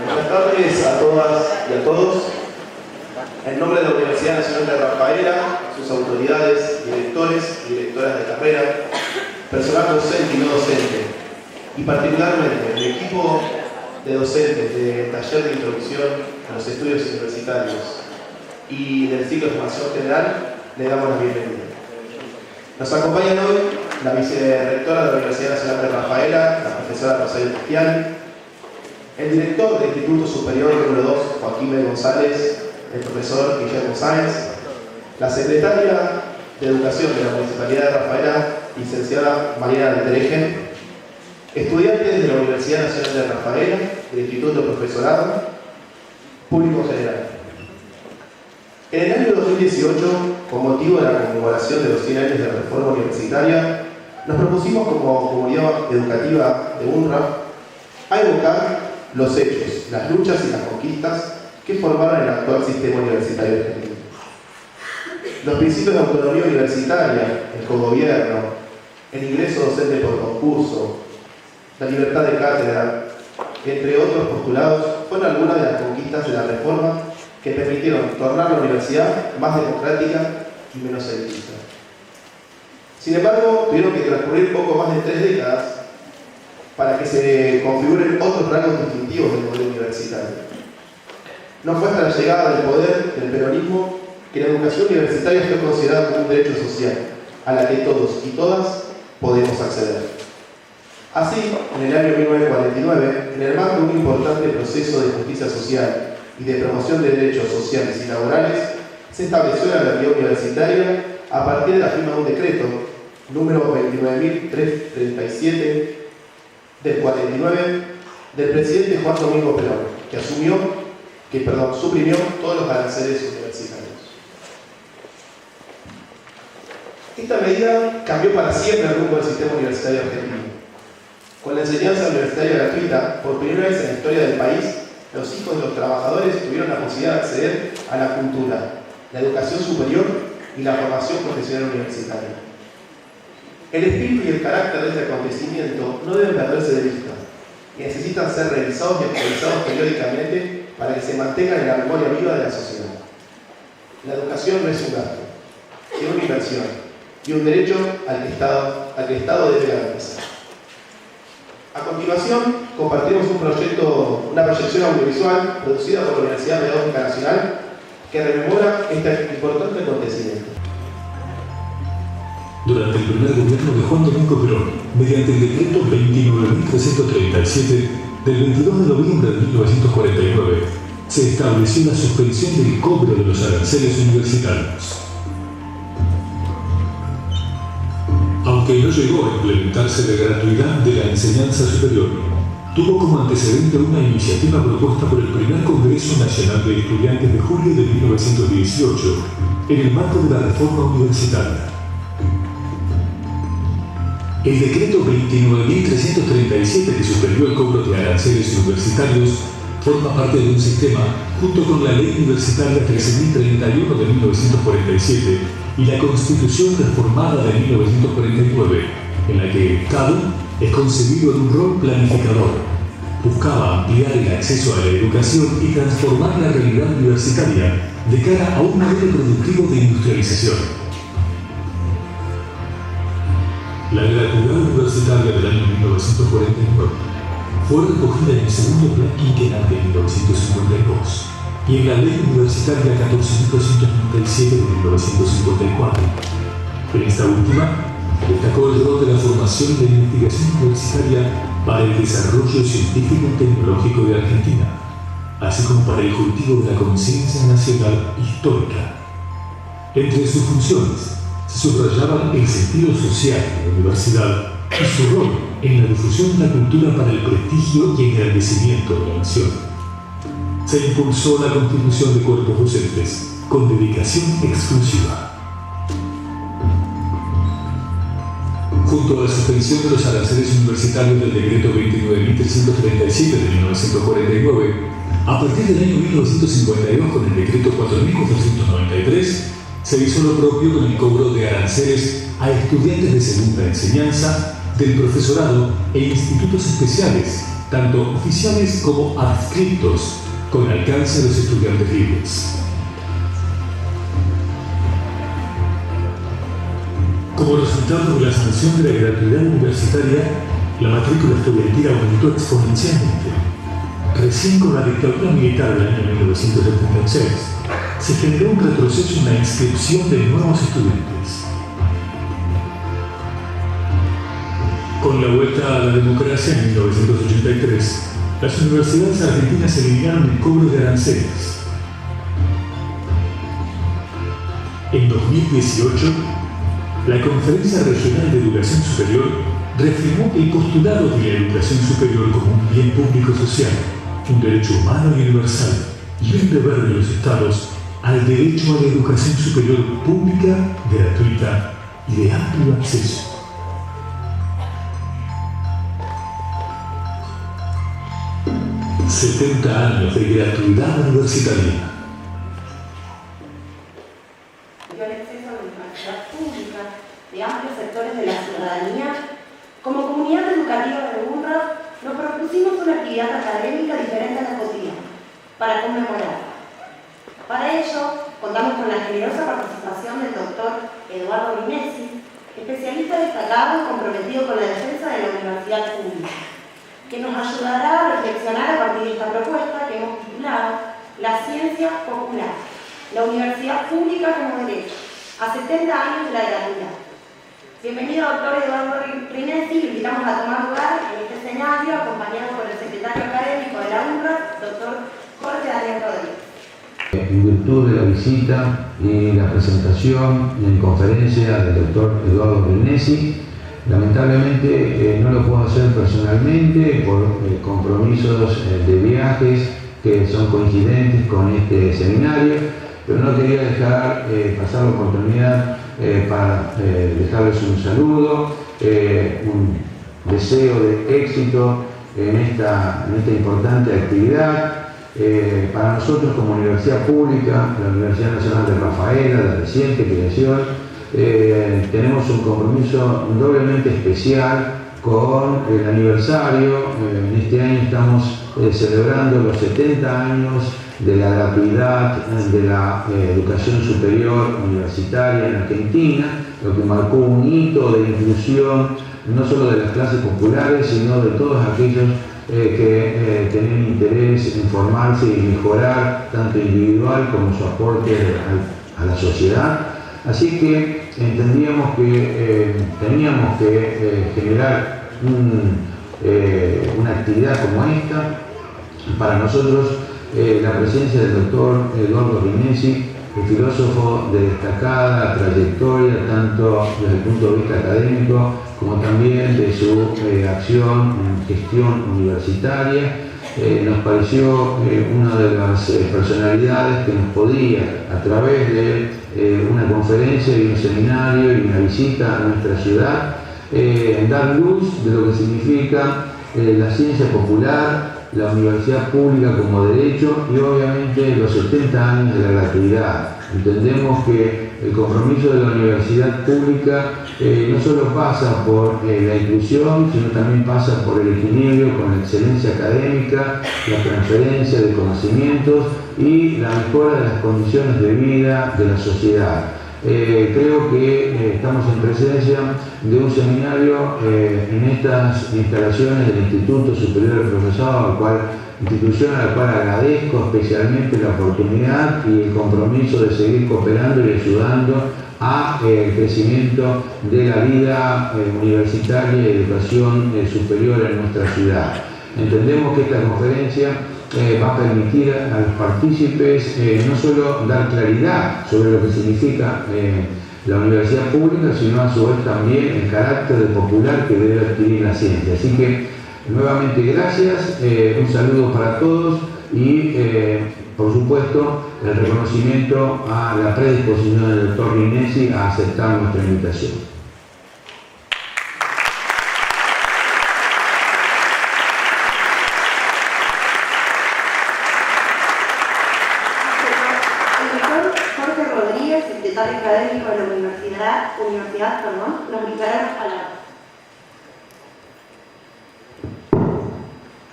Buenas tardes a todas y a todos. En nombre de la Universidad Nacional de Rafaela, sus autoridades, directores y directoras de carrera, personal docente y no docente, y particularmente el equipo de docentes del taller de introducción a los estudios universitarios y del ciclo de formación general, le damos la bienvenida. Nos acompañan hoy la vicerrectora de la Universidad Nacional de Rafaela, la profesora Rosario Cristiani, el director del Instituto Superior número 2, Joaquín B. González, el profesor Guillermo Sáenz, la secretaria de Educación de la Municipalidad de Rafaela, licenciada Mariana Terejen, estudiantes de la Universidad Nacional de Rafaela, del Instituto Profesorado, público general. En el año 2018, con motivo de la conmemoración de los 100 años de la reforma universitaria, nos propusimos como comunidad educativa de UNRWA a evocar los hechos, las luchas y las conquistas que formaron el actual sistema universitario argentino. Los principios de autonomía universitaria, el cogobierno, el ingreso docente por concurso, la libertad de cátedra, entre otros postulados, fueron algunas de las conquistas de la reforma que permitieron tornar la universidad más democrática y menos elitista. Sin embargo, tuvieron que transcurrir poco más de 3 décadas para que se configuren otros rasgos distintivos del modelo universitario. No fue hasta la llegada del poder del peronismo que la educación universitaria fue considerada como un derecho social, a la que todos y todas podemos acceder. Así, en el año 1949, en el marco de un importante proceso de justicia social y de promoción de derechos sociales y laborales, se estableció la realidad universitaria a partir de la firma de un decreto, número 29.337 del 49, del presidente Juan Domingo Perón, que suprimió todos los aranceles universitarios. Esta medida cambió para siempre el rumbo del sistema universitario argentino. Con la enseñanza universitaria gratuita, por primera vez en la historia del país, los hijos de los trabajadores tuvieron la posibilidad de acceder a la cultura, la educación superior y la formación profesional universitaria. El espíritu y el carácter de este acontecimiento no deben perderse de vista y necesitan ser revisados y actualizados periódicamente para que se mantengan en la memoria viva de la sociedad. La educación no es un gasto, es una inversión y un derecho al que el Estado debe garantizar. A continuación, compartimos una proyección audiovisual producida por la Universidad Pedagógica Nacional que rememora este importante acontecimiento. Durante el primer gobierno de Juan Domingo Perón, mediante el decreto 29.337 del 22 de noviembre de 1949, se estableció la suspensión del cobro de los aranceles universitarios. Aunque no llegó a implementarse la gratuidad de la enseñanza superior, tuvo como antecedente una iniciativa propuesta por el primer Congreso Nacional de Estudiantes de julio de 1918 en el marco de la reforma universitaria. El decreto 29.337 que suspendió el cobro de aranceles universitarios forma parte de un sistema junto con la Ley Universitaria 13.031 de 1947 y la Constitución reformada de 1949, en la el Estado es concebido en un rol planificador. Buscaba ampliar el acceso a la educación y transformar la realidad universitaria de cara a un modelo productivo de industrialización. La gratuidad universitaria del año 1949 fue recogida en el segundo plan quinquenal de 1952 y en la Ley Universitaria 14.237 de 1954. En esta última, destacó el rol de la formación y la investigación universitaria para el desarrollo científico-tecnológico de Argentina, así como para el cultivo de la conciencia nacional histórica. Entre sus funciones, se subrayaban el sentido social de la universidad y su rol en la difusión de la cultura para el prestigio y engrandecimiento de la nación. Se impulsó la constitución de cuerpos docentes con dedicación exclusiva. Junto a la suspensión de los aranceles universitarios del decreto 29.337 de 1949, a partir del año 1952 con el decreto 4.493, se hizo lo propio con el cobro de aranceles a estudiantes de segunda enseñanza, del profesorado e institutos especiales, tanto oficiales como adscritos, con alcance a los estudiantes libres. Como resultado de la sanción de la gratuidad universitaria, la matrícula estudiantil aumentó exponencialmente. Recién con la dictadura militar del año 1976, se generó un retroceso en la inscripción de nuevos estudiantes. Con la vuelta a la democracia en 1983, las universidades argentinas eliminaron el cobro de aranceles. En 2018, la Conferencia Regional de Educación Superior reafirmó el postulado de la educación superior como un bien público social, un derecho humano y universal, y un deber de los Estados al derecho a la educación superior pública, gratuita y de amplio acceso. «70 años de gratuidad universitaria». De amplios sectores de la ciudadanía, como comunidad educativa de UNRWA, nos propusimos una actividad académica diferente a la cotidiana, para conmemorarla. Para ello, contamos con la generosa participación del doctor Eduardo Grinesi, especialista destacado y comprometido con la defensa de la universidad pública, que nos ayudará a reflexionar a partir de esta propuesta que hemos titulado La Ciencia Popular, la universidad pública como derecho, a 70 años de la gratuidad. Bienvenido, doctor Eduardo Grinesi. Lo invitamos a tomar lugar en este escenario, acompañado por el secretario académico de la UNRWA, doctor Jorge Daniel Rodríguez. En virtud de la visita y la presentación en conferencia del doctor Eduardo Grinesi, lamentablemente no lo puedo hacer personalmente por compromisos de viajes que son coincidentes con este seminario, pero no quería dejar pasar la oportunidad para dejarles un saludo, un deseo de éxito en esta importante actividad. Para nosotros como universidad pública, la Universidad Nacional de Rafaela, de reciente creación, tenemos un compromiso doblemente especial con el aniversario. En este año estamos celebrando los 70 años de la gratuidad de la educación superior universitaria en Argentina, lo que marcó un hito de inclusión no solo de las clases populares, sino de todos aquellos que tienen interés en formarse y mejorar tanto individual como su aporte a la sociedad. Así que entendíamos que teníamos que generar una actividad como esta. Para nosotros la presencia del doctor Eduardo Grinesi, el filósofo de destacada trayectoria tanto desde el punto de vista académico como también de su acción en gestión universitaria, nos pareció una de las personalidades que nos podía, a través de una conferencia y un seminario y una visita a nuestra ciudad, dar luz de lo que significa la ciencia popular, la universidad pública como derecho y obviamente los 70 años de la gratuidad. Entendemos que el compromiso de la universidad pública no solo pasa por la inclusión, sino también pasa por el equilibrio con la excelencia académica, la transferencia de conocimientos y la mejora de las condiciones de vida de la sociedad. Creo que estamos en presencia de un seminario en estas instalaciones del Instituto Superior del Profesorado, institución a la cual agradezco especialmente la oportunidad y el compromiso de seguir cooperando y ayudando a el crecimiento de la vida universitaria y educación superior en nuestra ciudad. Entendemos que esta conferencia va a permitir a los partícipes no solo dar claridad sobre lo que significa la universidad pública, sino a su vez también el carácter de popular que debe adquirir la ciencia. Así que nuevamente gracias, un saludo para todos y por supuesto el reconocimiento a la predisposición del doctor Grinesi a aceptar nuestra invitación. Secretario académico de la universidad, nos brindará las palabras.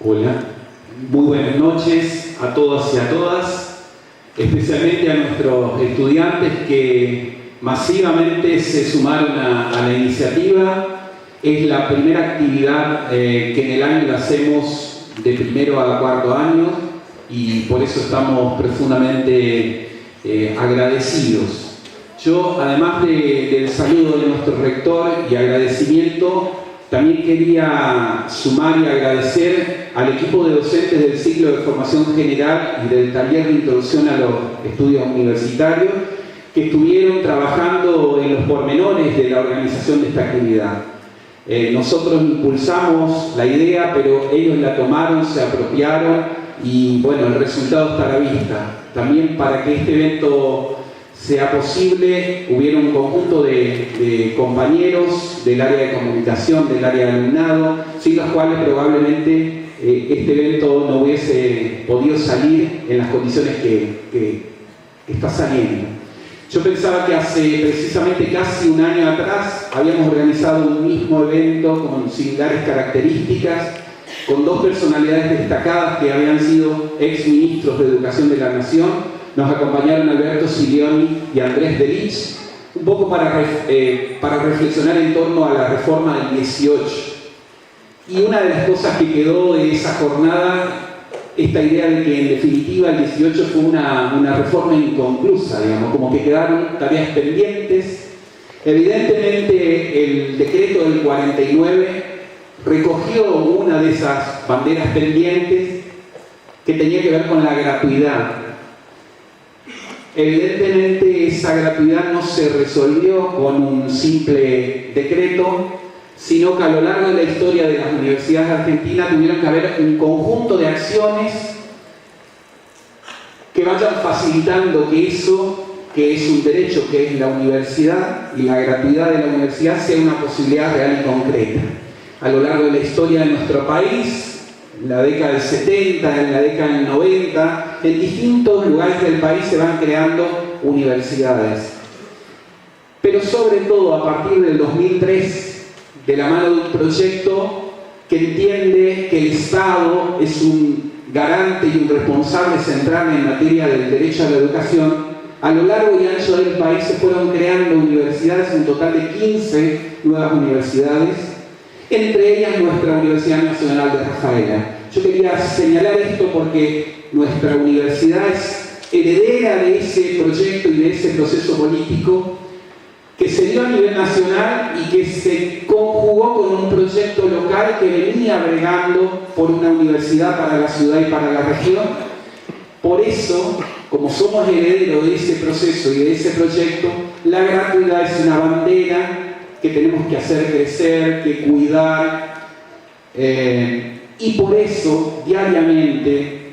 Hola, muy buenas noches a todos y a todas, especialmente a nuestros estudiantes que masivamente se sumaron a la iniciativa. Es la primera actividad que en el año la hacemos de primero a cuarto año y por eso estamos profundamente agradecidos. Yo, además del saludo de nuestro rector y agradecimiento, también quería sumar y agradecer al equipo de docentes del ciclo de formación general y del taller de introducción a los estudios universitarios que estuvieron trabajando en los pormenores de la organización de esta actividad. Nosotros impulsamos la idea, pero ellos la tomaron, se apropiaron y bueno, el resultado está a la vista. También para que este evento sea posible, hubieron un conjunto de compañeros del área de comunicación, del área de alumnado, sin los cuales probablemente este evento no hubiese podido salir en las condiciones que está saliendo. Yo pensaba que hace precisamente casi un año atrás habíamos organizado un mismo evento con similares características, con dos personalidades destacadas que habían sido ex ministros de Educación de la Nación. Nos acompañaron Alberto Silioni y Andrés Delich, un poco para reflexionar en torno a la reforma del 18. Y una de las cosas que quedó de esa jornada, esta idea de que en definitiva el 18 fue una reforma inconclusa, digamos, como que quedaron tareas pendientes. Evidentemente el decreto del 49 recogió una de esas banderas pendientes que tenía que ver con la gratuidad. Evidentemente esa gratuidad no se resolvió con un simple decreto, sino que a lo largo de la historia de las universidades argentinas tuvieron que haber un conjunto de acciones que vayan facilitando que eso, que es un derecho, que es la universidad y la gratuidad de la universidad, sea una posibilidad real y concreta. A lo largo de la historia de nuestro país, en la década del 70, en la década del 90, en distintos lugares del país se van creando universidades. Pero sobre todo a partir del 2003, de la mano de un proyecto que entiende que el Estado es un garante y un responsable central en materia del derecho a la educación, a lo largo y ancho del país se fueron creando universidades, un total de 15 nuevas universidades, entre ellas nuestra Universidad Nacional de Rafaela. Yo quería señalar esto porque nuestra universidad es heredera de ese proyecto y de ese proceso político que se dio a nivel nacional y que se conjugó con un proyecto local que venía bregando por una universidad para la ciudad y para la región. Por eso, como somos herederos de ese proceso y de ese proyecto, la gratuidad es una bandera que tenemos que hacer crecer, que cuidar, y por eso, diariamente,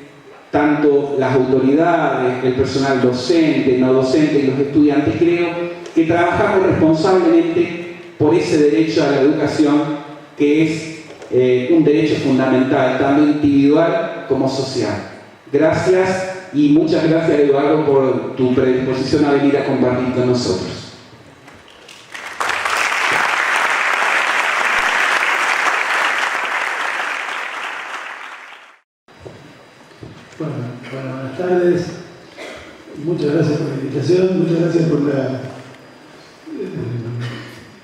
tanto las autoridades, el personal docente, no docente y los estudiantes, creo que trabajamos responsablemente por ese derecho a la educación, que es un derecho fundamental, tanto individual como social. Gracias y muchas gracias, Eduardo, por tu predisposición a venir a compartir con nosotros. Buenas tardes. Muchas gracias por la invitación, muchas gracias por la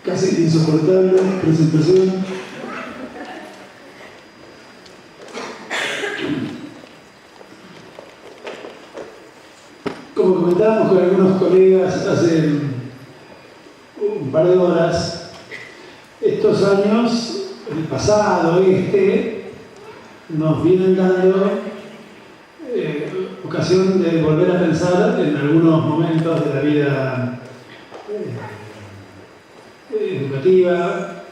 casi insoportable presentación. Como comentábamos con algunos colegas hace un par de horas, estos años, el pasado, nos vienen dando ocasión de volver a pensar en algunos momentos de la vida educativa,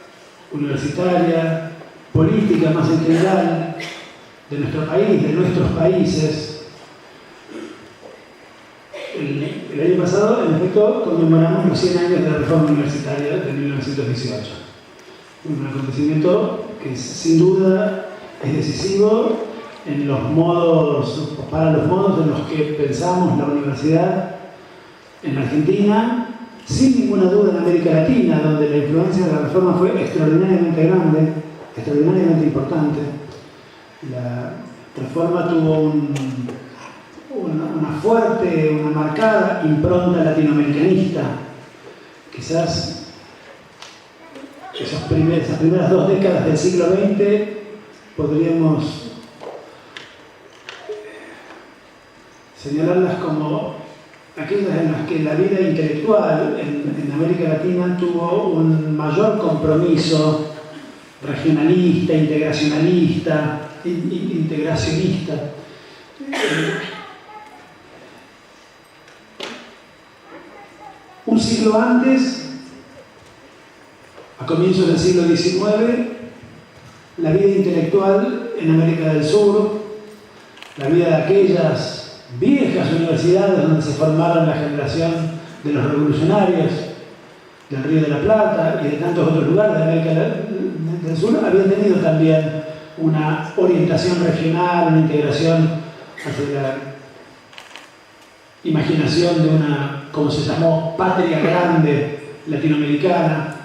universitaria, política más en general, de nuestro país, de nuestros países. El año pasado, en efecto, conmemoramos los 100 años de la reforma universitaria de 1918. Un acontecimiento que sin duda es decisivo en los modos, para los modos en los que pensamos la universidad en Argentina, sin ninguna duda en América Latina, donde la influencia de la reforma fue extraordinariamente grande, extraordinariamente importante. La reforma tuvo una marcada impronta latinoamericanista. Quizás esas primeras 2 décadas del siglo XX podríamos señalarlas como aquellas en las que la vida intelectual en América Latina tuvo un mayor compromiso regionalista, integracionista. Un siglo antes, a comienzos del siglo XIX, la vida intelectual en América del Sur, la vida de aquellas viejas universidades donde se formaron la generación de los revolucionarios del Río de la Plata y de tantos otros lugares de América del Sur, habían tenido también una orientación regional, una integración hacia la imaginación de una, como se llamó, patria grande latinoamericana.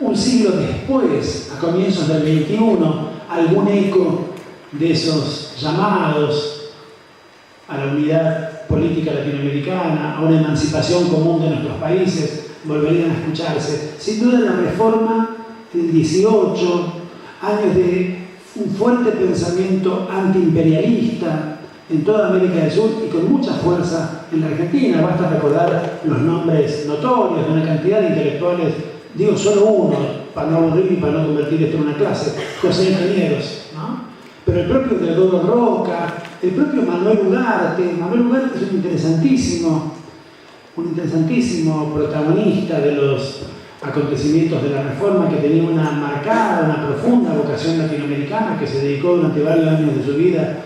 Un siglo después, a comienzos del XXI, algún eco de esos llamados a la unidad política latinoamericana, a una emancipación común de nuestros países, volverían a escucharse. Sin duda la reforma del 18, años de un fuerte pensamiento antiimperialista en toda América del Sur y con mucha fuerza en la Argentina. Basta recordar los nombres notorios de una cantidad de intelectuales, digo solo uno, para no aburrir y para no convertir esto en una clase, José Ingenieros, ¿no? Pero el propio Teodoro Roca, el propio Manuel Ugarte es un interesantísimo protagonista de los acontecimientos de la Reforma, que tenía una marcada, una profunda vocación latinoamericana, que se dedicó durante varios años de su vida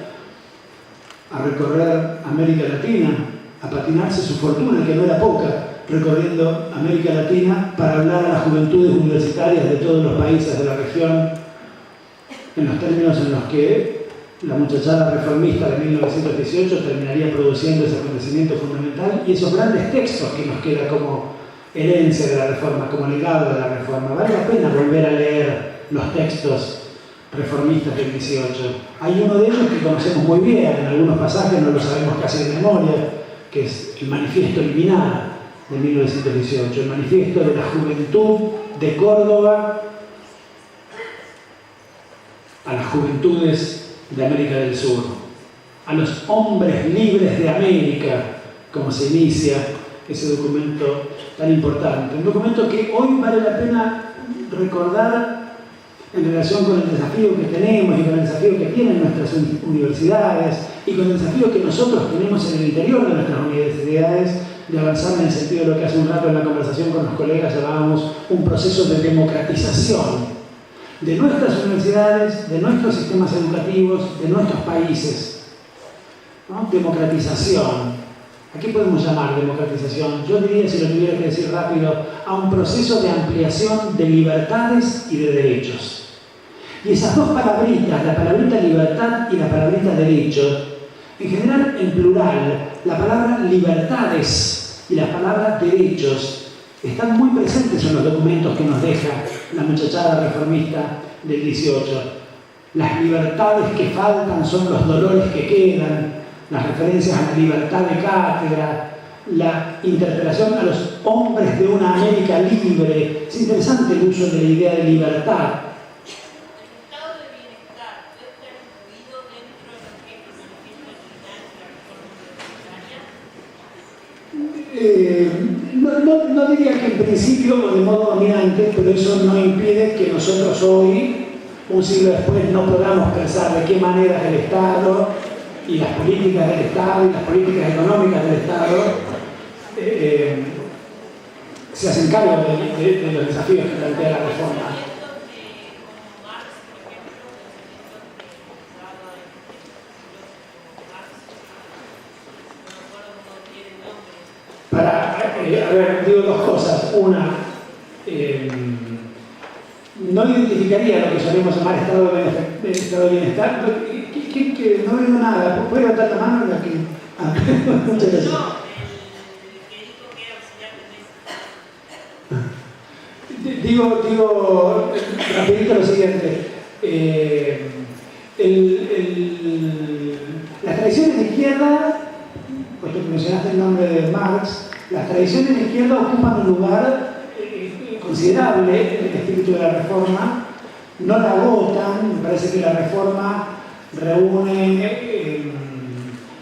a recorrer América Latina, a patinarse su fortuna, que no era poca, recorriendo América Latina para hablar a las juventudes universitarias de todos los países de la región, en los términos en los que la muchachada reformista de 1918 terminaría produciendo ese acontecimiento fundamental y esos grandes textos que nos queda como herencia de la Reforma, como legado de la Reforma. Vale la pena volver a leer los textos reformistas del 18. Hay uno de ellos que conocemos muy bien, en algunos pasajes no lo sabemos casi de memoria, que es el Manifiesto Eliminar de 1918, el manifiesto de la juventud de Córdoba a las juventudes de América del Sur, a los hombres libres de América, como se inicia ese documento tan importante. Un documento que hoy vale la pena recordar en relación con el desafío que tenemos y con el desafío que tienen nuestras universidades y con el desafío que nosotros tenemos en el interior de nuestras universidades de avanzar en el sentido de lo que hace un rato en la conversación con los colegas llamábamos un proceso de democratización de nuestras universidades, de nuestros sistemas educativos, de nuestros países, ¿no? Democratización. ¿A qué podemos llamar democratización? Yo diría, si lo tuviera que decir rápido, a un proceso de ampliación de libertades y de derechos. Y esas dos palabritas, la palabrita libertad y la palabrita derechos, en general en plural, la palabra libertades y la palabra derechos están muy presentes en los documentos que nos deja la muchachada reformista del 18. Las libertades que faltan son los dolores que quedan, las referencias a la libertad de cátedra, la interpelación a los hombres de una América libre. Es interesante el uso de la idea de libertad. ¿El estado de bienestar puede estar incluido dentro de lo que es el manifiesto original de la reforma universitaria? No diría que en principio o de modo dominante, pero eso no impide que nosotros hoy, un siglo después, no podamos pensar de qué manera el Estado y las políticas del Estado y las políticas económicas del Estado se hacen cargo de los desafíos que plantea la reforma. Digo dos cosas. Una, no identificaría lo que solemos llamar estado de bienestar. No digo nada. ¿Puede levantar la mano? Muchas gracias. Digo rapidito lo siguiente. Las tradiciones de izquierda, puesto que mencionaste el nombre de Marx, las tradiciones de izquierda ocupan un lugar considerable en el espíritu de la reforma, no la agotan. Me parece que la reforma reúne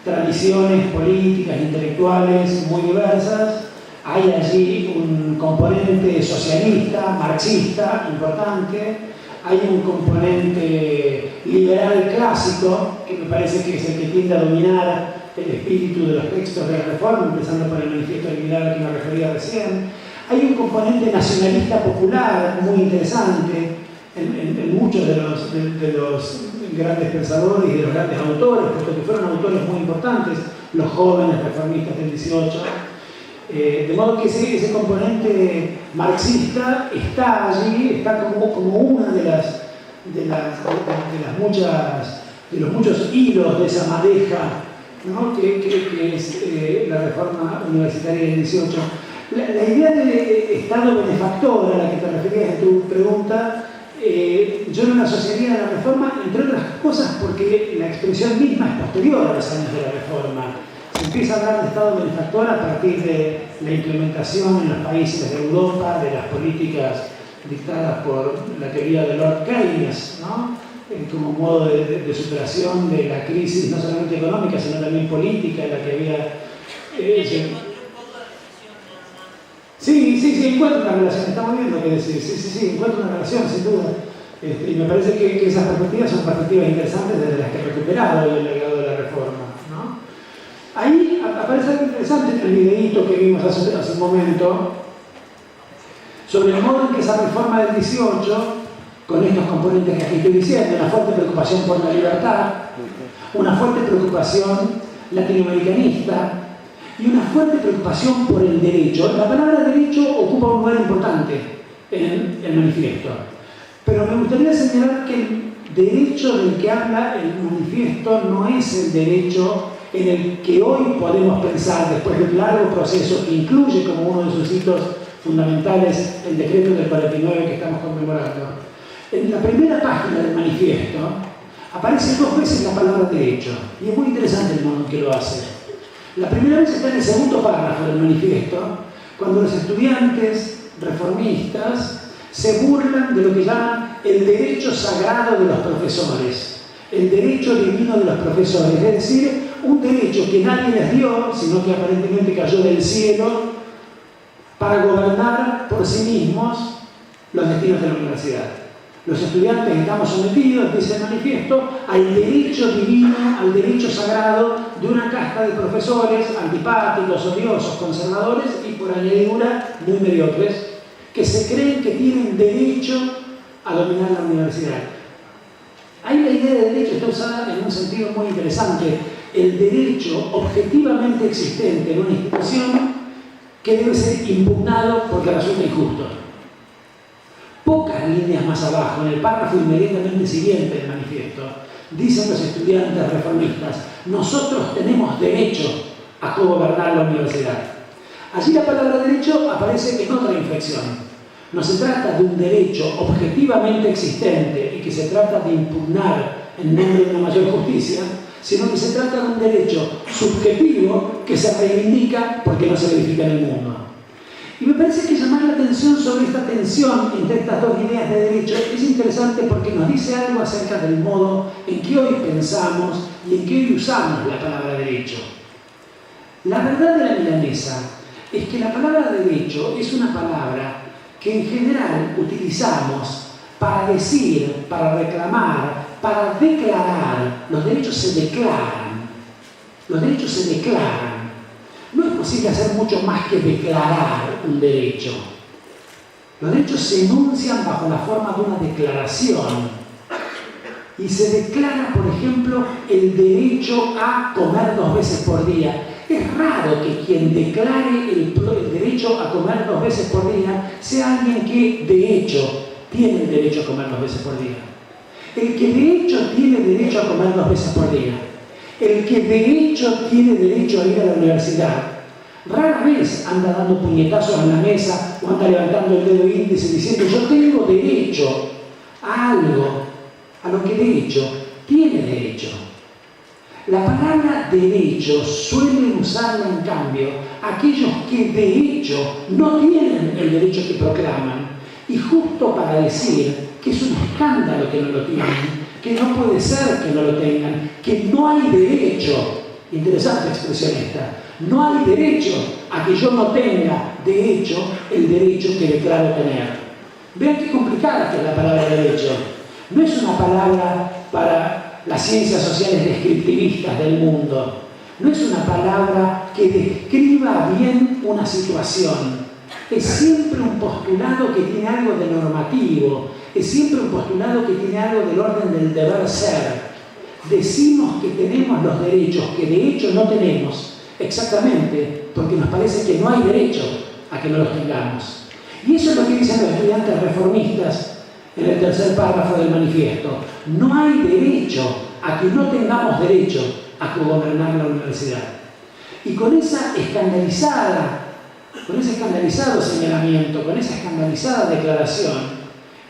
tradiciones políticas, intelectuales muy diversas. Hay allí un componente socialista, marxista importante, hay un componente liberal clásico, que me parece que es el que tiende a dominar el espíritu de los textos de la reforma, empezando por el manifiesto liberal que me refería recién. Hay un componente nacionalista popular muy interesante en muchos de los grandes pensadores y de los grandes autores, puesto que fueron autores muy importantes, los jóvenes reformistas del 18. De modo que ese componente marxista está allí, está como una de los muchos hilos de esa madeja, ¿no? que es la reforma universitaria del 18. La idea de Estado benefactor a la que te referías en tu pregunta, yo no la asociaría a la reforma, entre otras cosas porque la expresión misma es posterior a los años de la reforma. Se empieza a hablar de Estado benefactor a partir de la implementación en los países de Europa de las políticas dictadas por la teoría de Lord Keynes, ¿no? Como modo de superación de la crisis no solamente económica sino también política en la que había... Sí, encuentro una relación, estamos viendo qué decir, sí, encuentro una relación, sin duda. Y me parece que esas perspectivas son perspectivas interesantes desde las que he recuperado el legado de la reforma, ¿no? Ahí aparece algo interesante en el videíto que vimos hace un momento, sobre el modo en que esa reforma del 18, con estos componentes que aquí estoy diciendo, una fuerte preocupación por la libertad, una fuerte preocupación latinoamericanista, y una fuerte preocupación por el derecho. La palabra derecho ocupa un lugar importante en el manifiesto. Pero me gustaría señalar que el derecho del que habla el manifiesto no es el derecho en el que hoy podemos pensar, después de un largo proceso que incluye como uno de sus hitos fundamentales el decreto del 49 que estamos conmemorando. En la primera página del manifiesto aparece 2 veces la palabra derecho, y es muy interesante el modo en que lo hace. La primera vez está en el segundo párrafo del manifiesto, cuando los estudiantes reformistas se burlan de lo que llaman el derecho sagrado de los profesores, el derecho divino de los profesores, es decir, un derecho que nadie les dio, sino que aparentemente cayó del cielo, para gobernar por sí mismos los destinos de la universidad. Los estudiantes estamos sometidos, dice el manifiesto, al derecho divino, al derecho sagrado de una casta de profesores antipáticos, odiosos, conservadores y por añadidura muy mediocres, que se creen que tienen derecho a dominar la universidad. Ahí la idea de derecho está usada en un sentido muy interesante. El derecho objetivamente existente en una institución que debe ser impugnado porque resulta injusto. Pocas líneas más abajo, en el párrafo inmediatamente siguiente del manifiesto, dicen los estudiantes reformistas: nosotros tenemos derecho a cogobernar la universidad. Allí la palabra derecho aparece en otra inflexión. No se trata de un derecho objetivamente existente y que se trata de impugnar en nombre de una mayor justicia, sino que se trata de un derecho subjetivo que se reivindica porque no se verifica en el mundo. Y me parece que llamar la atención sobre esta tensión entre estas dos ideas de derecho es interesante porque nos dice algo acerca del modo en que hoy pensamos y en que hoy usamos la palabra derecho. La verdad de la milanesa es que la palabra derecho es una palabra que en general utilizamos para decir, para reclamar, para declarar. Los derechos se declaran. Los derechos se declaran. No es posible hacer mucho más que declarar un derecho. Los derechos se enuncian bajo la forma de una declaración. Y se declara, por ejemplo, el derecho a comer 2 veces por día. Es raro que quien declare el derecho a comer 2 veces por día sea alguien que, de hecho, tiene el derecho a comer 2 veces por día. El que de hecho tiene derecho a comer 2 veces por día, el que de hecho tiene derecho a ir a la universidad, rara vez anda dando puñetazos en la mesa o anda levantando el dedo índice diciendo: yo tengo derecho a algo, a lo que de hecho tiene La palabra derecho suelen usarla en cambio aquellos que de hecho no tienen el derecho que proclaman, y justo para decir que es un escándalo que no lo tienen, que no puede ser que no lo tengan, que no hay derecho, interesante expresión esta, no hay derecho a que yo no tenga de hecho el derecho que declaro tener. Vean qué complicada que es la palabra derecho. No es una palabra para las ciencias sociales descriptivistas del mundo. No es una palabra que describa bien una situación. Es siempre un postulado que tiene algo de normativo. Es siempre un postulado que tiene algo del orden del deber ser. Decimos que tenemos los derechos que de hecho no tenemos, exactamente porque nos parece que no hay derecho a que no los tengamos. Y eso es lo que dicen los estudiantes reformistas en el tercer párrafo del manifiesto. No hay derecho a que no tengamos derecho a gobernar la universidad. Y con ese escandalizado señalamiento, con esa escandalizada declaración,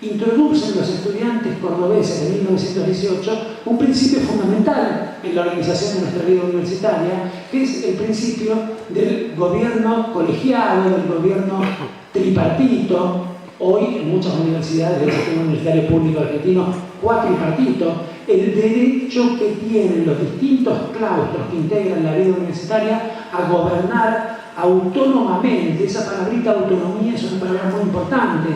introducen los estudiantes cordobeses de 1918 un principio fundamental en la organización de nuestra vida universitaria, que es el principio del gobierno colegiado, del gobierno tripartito. Hoy en muchas universidades del sistema universitario público argentino, cuatripartito, el derecho que tienen los distintos claustros que integran la vida universitaria a gobernar autónomamente. Esa palabrita autonomía es una palabra muy importante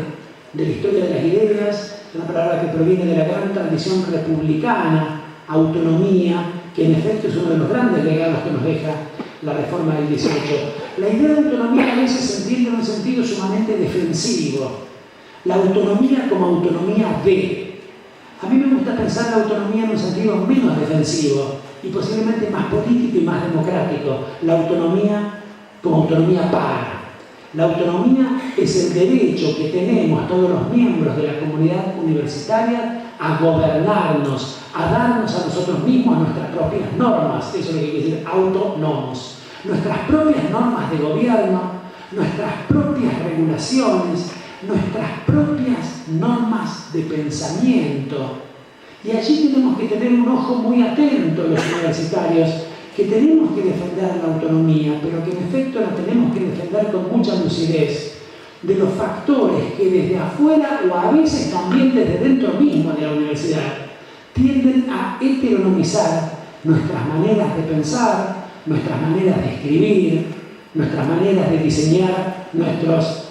de la historia de las ideas, es una palabra que proviene de la gran tradición republicana, autonomía, que en efecto es uno de los grandes legados que nos deja la reforma del 18. La idea de autonomía a veces se entiende en un sentido sumamente defensivo. La autonomía como autonomía de. A mí me gusta pensar la autonomía en un sentido menos defensivo y posiblemente más político y más democrático. La autonomía como autonomía para. La autonomía es el derecho que tenemos todos los miembros de la comunidad universitaria a gobernarnos, a darnos a nosotros mismos nuestras propias normas, eso es lo que quiere decir autónomos, nuestras propias normas de gobierno, nuestras propias regulaciones, nuestras propias normas de pensamiento. Y allí tenemos que tener un ojo muy atento los universitarios, que tenemos que defender la autonomía, pero que en efecto la tenemos que defender con mucha lucidez de los factores que desde afuera o a veces también desde dentro mismo de la universidad tienden a heteronomizar nuestras maneras de pensar, nuestras maneras de escribir, nuestras maneras de diseñar nuestros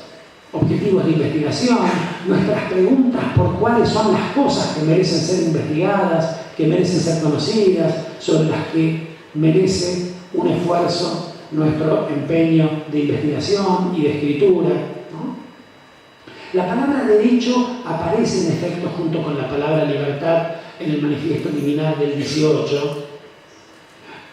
objetivos de investigación, nuestras preguntas por cuáles son las cosas que merecen ser investigadas, que merecen ser conocidas, sobre las que merece un esfuerzo nuestro empeño de investigación y de escritura, ¿no? La palabra derecho aparece en efecto junto con la palabra libertad en el manifiesto liminar del 18,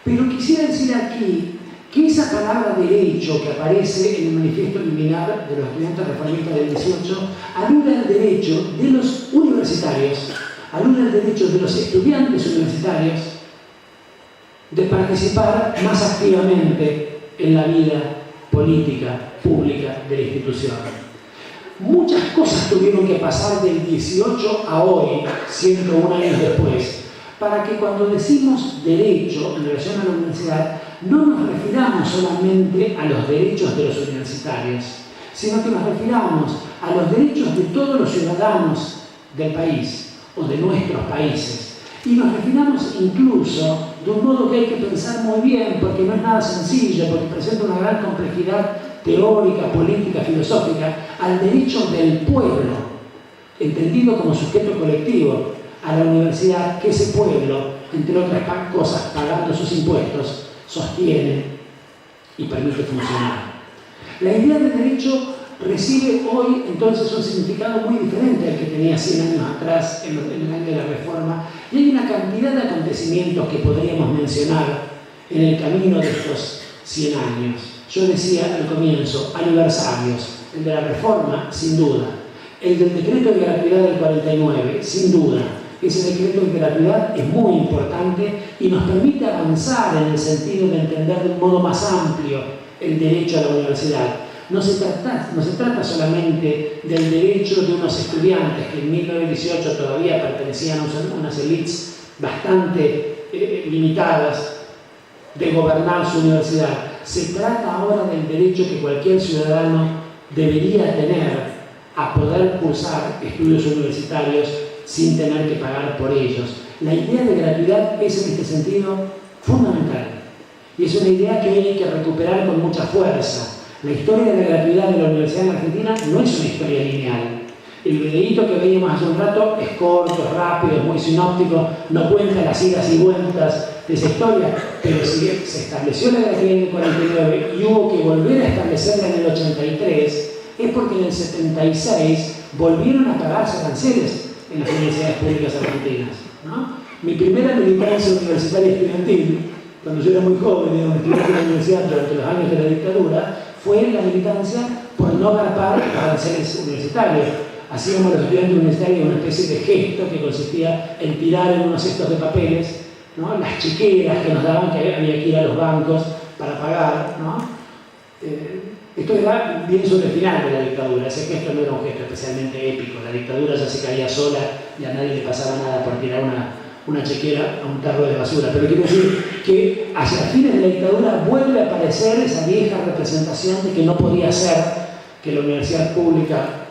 pero quisiera decir aquí que esa palabra derecho que aparece en el manifiesto liminar de los estudiantes reformistas del 18 alude al derecho de los universitarios, alude al derecho de los estudiantes universitarios de participar más activamente en la vida política, pública de la institución. Muchas cosas tuvieron que pasar del 18 a hoy, 101 años después, para que cuando decimos derecho en relación a la universidad, no nos refiramos solamente a los derechos de los universitarios, sino que nos refiramos a los derechos de todos los ciudadanos del país o de nuestros países. Y nos refiramos incluso de un modo que hay que pensar muy bien, porque no es nada sencillo, porque presenta una gran complejidad teórica, política, filosófica, al derecho del pueblo, entendido como sujeto colectivo, a la universidad que ese pueblo, entre otras cosas, pagando sus impuestos, sostiene y permite funcionar. La idea de derecho recibe hoy entonces un significado muy diferente al que tenía 100 años atrás, en el año de la Reforma, y hay una cantidad de acontecimientos que podríamos mencionar en el camino de estos 100 años. Yo decía al comienzo, aniversarios, el de la Reforma, sin duda, el del decreto de gratuidad del 49, sin duda. Ese decreto de gratuidad es muy importante y nos permite avanzar en el sentido de entender de un modo más amplio el derecho a la universidad. No se trata solamente del derecho de unos estudiantes que en 1918 todavía pertenecían a unas élites bastante limitadas de gobernar su universidad. Se trata ahora del derecho que cualquier ciudadano debería tener a poder cursar estudios universitarios sin tener que pagar por ellos. La idea de gratuidad es en este sentido fundamental y es una idea que hoy hay que recuperar con mucha fuerza. La historia de la gratuidad de la universidad en Argentina no es una historia lineal. El videíto que veíamos hace un rato es corto, es rápido, es muy sinóptico, no cuenta las idas y vueltas de esa historia, pero si se estableció la gratuidad en el 49 y hubo que volver a establecerla en el 83, es porque en el 76 volvieron a pagarse aranceles en las universidades públicas argentinas, ¿no? Mi primera militancia universitaria estudiantil, cuando yo era muy joven, estudiante en la universidad durante los años de la dictadura, fue la militancia por no garpar aranceles universitarios. Hacíamos los estudiantes universitarios una especie de gesto que consistía en tirar en unos cestos de papeles, ¿no?, las chiqueras que nos daban, que había que ir a los bancos para pagar, ¿no? Esto era bien sobre el final de la dictadura. Ese gesto no era un gesto especialmente épico. La dictadura ya se caía sola y a nadie le pasaba nada por tirar una chequera a un tarro de basura. Pero quiero decir que hacia fines de la dictadura vuelve a aparecer esa vieja representación de que no podía ser que la universidad pública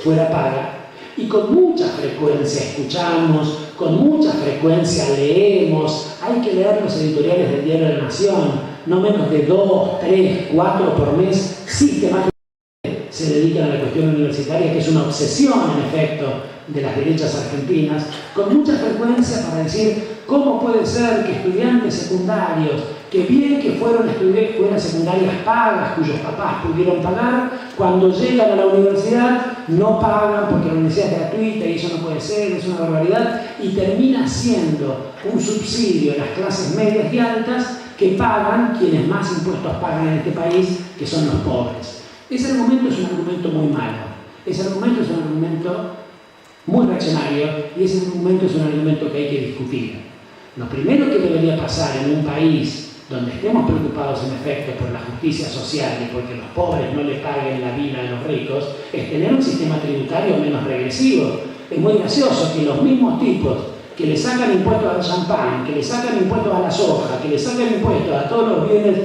fuera paga. Y con mucha frecuencia escuchamos, con mucha frecuencia leemos, hay que leer los editoriales del Diario de la Nación, no menos de 2, 3, 4 por mes, sistemáticamente se dedican a la cuestión universitaria, que es una obsesión, en efecto, de las derechas argentinas, con mucha frecuencia para decir cómo puede ser que estudiantes secundarios, que bien que fueron escuelas secundarias pagas, cuyos papás pudieron pagar, cuando llegan a la universidad no pagan porque la universidad es gratuita y eso no puede ser, es una barbaridad, y termina siendo un subsidio a las clases medias y altas que pagan quienes más impuestos pagan en este país, que son los pobres. Ese argumento es un argumento muy malo, ese argumento es un argumento muy reaccionario y ese argumento es un argumento que hay que discutir. Lo primero que debería pasar en un país donde estemos preocupados en efecto por la justicia social y porque los pobres no le paguen la vida a los ricos, es tener un sistema tributario menos regresivo. Es muy gracioso que los mismos tipos que le sacan impuestos al champán, que le sacan impuestos a la soja, que le sacan impuestos a todos los bienes,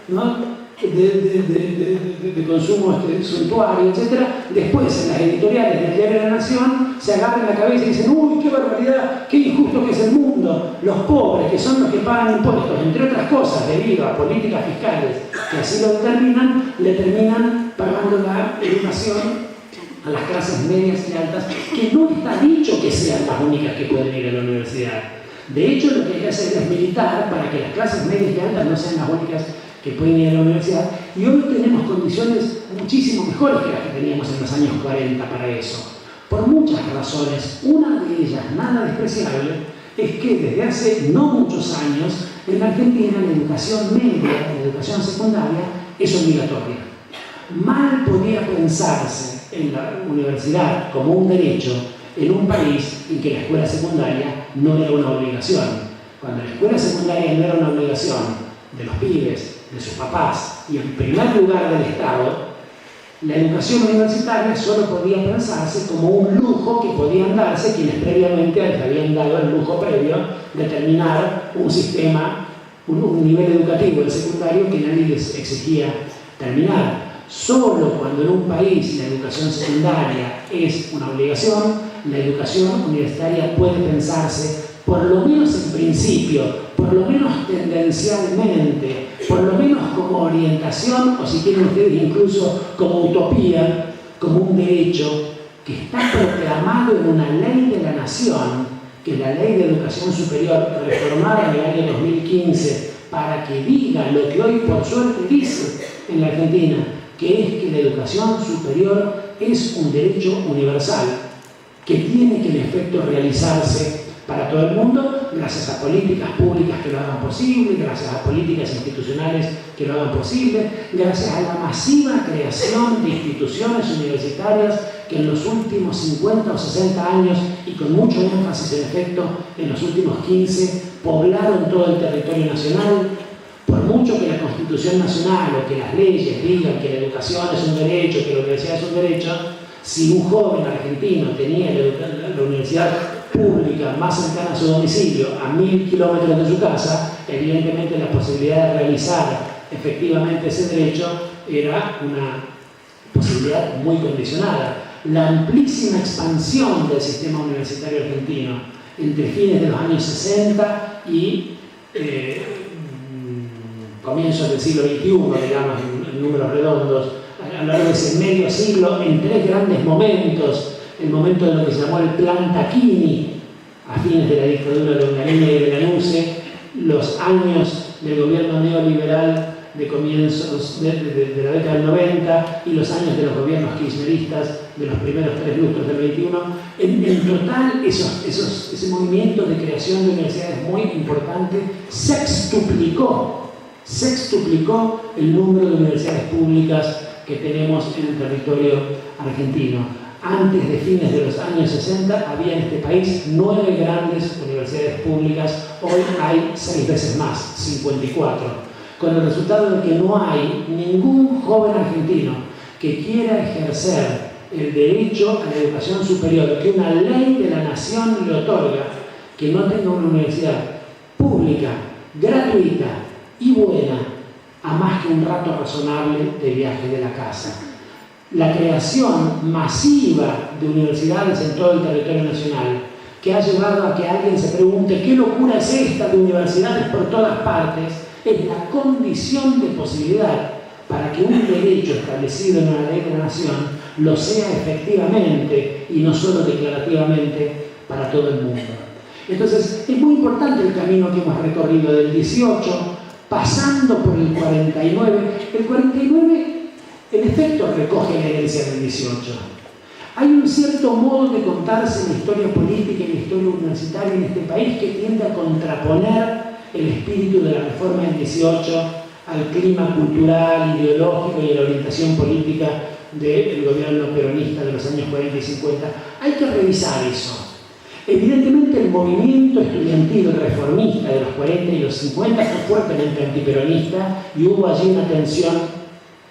¿no?, de consumo suntuario, etc., después en las editoriales del Diario de la Nación se agarran la cabeza y dicen: uy, qué barbaridad, qué injusto que es el mundo. Los pobres, que son los que pagan impuestos, entre otras cosas, debido a políticas fiscales que así lo determinan, le terminan pagando la educación a las clases medias y altas, que no está dicho que sean las únicas que pueden ir a la universidad. De hecho, lo que hay que hacer es militar para que las clases medias y altas no sean las únicas que pueden ir a la universidad, y hoy tenemos condiciones muchísimo mejores que las que teníamos en los años 40 para eso. Por muchas razones, una de ellas, nada despreciable, es que desde hace no muchos años, en la Argentina la educación media, la educación secundaria, es obligatoria. Mal podía pensarse en la universidad como un derecho en un país en que la escuela secundaria no era una obligación. Cuando la escuela secundaria no era una obligación de los pibes, de sus papás y en primer lugar del Estado, la educación universitaria solo podía pensarse como un lujo que podían darse quienes previamente les habían dado el lujo previo de terminar un sistema, un nivel educativo, el secundario, que nadie les exigía terminar. Solo cuando en un país la educación secundaria es una obligación, la educación universitaria puede pensarse, por lo menos en principio, por lo menos tendencialmente, por lo menos como orientación, o si quieren ustedes incluso como utopía, como un derecho que está proclamado en una ley de la nación, que es la Ley de Educación Superior, reformada en el año 2015, para que diga lo que hoy por suerte dice en la Argentina, que es que la educación superior es un derecho universal, que tiene que en efecto realizarse para todo el mundo, gracias a políticas públicas que lo hagan posible, gracias a políticas institucionales que lo hagan posible, gracias a la masiva creación de instituciones universitarias que en los últimos 50 o 60 años, y con mucho énfasis en efecto en los últimos 15, poblaron todo el territorio nacional. Por mucho que la Constitución Nacional o que las leyes digan que la educación es un derecho, que la universidad es un derecho, si un joven argentino tenía la universidad pública más cercana a su domicilio, a 1000 kilómetros de su casa, evidentemente la posibilidad de realizar efectivamente ese derecho era una posibilidad muy condicionada. La amplísima expansión del sistema universitario argentino entre fines de los años 60 y comienzos del siglo XXI, digamos, en números redondos, a lo largo de ese medio siglo, en 3 grandes momentos: el momento de lo que se llamó el Plan Tacchini, a fines de la dictadura de Onganía y de Lanuse, los años del gobierno neoliberal de comienzos de la década del 90 y los años de los gobiernos kirchneristas de los primeros 3 lustros del 21. En total, ese movimiento de creación de universidades muy importante sextuplicó el número de universidades públicas que tenemos en el territorio argentino. Antes de fines de los años 60 había en este país 9 grandes universidades públicas, hoy hay 6 veces más, 54. Con el resultado de que no hay ningún joven argentino que quiera ejercer el derecho a la educación superior que una ley de la nación le otorga, que no tenga una universidad pública, gratuita y buena, a más que un rato razonable de viaje de la casa. La creación masiva de universidades en todo el territorio nacional, que ha llevado a que alguien se pregunte qué locura es esta de universidades por todas partes, es la condición de posibilidad para que un derecho establecido en una ley de la nación lo sea efectivamente y no solo declarativamente para todo el mundo. Entonces, es muy importante el camino que hemos recorrido del 18, pasando por el 49. El 49, en efecto, recoge la herencia del 18. Hay un cierto modo de contarse la historia política y la historia universitaria en este país que tiende a contraponer el espíritu de la reforma del 18 al clima cultural, ideológico y a la orientación política del gobierno peronista de los años 40 y 50. Hay que revisar eso. Evidentemente el movimiento estudiantil reformista de los 40 y los 50 fue fuertemente antiperonista y hubo allí una tensión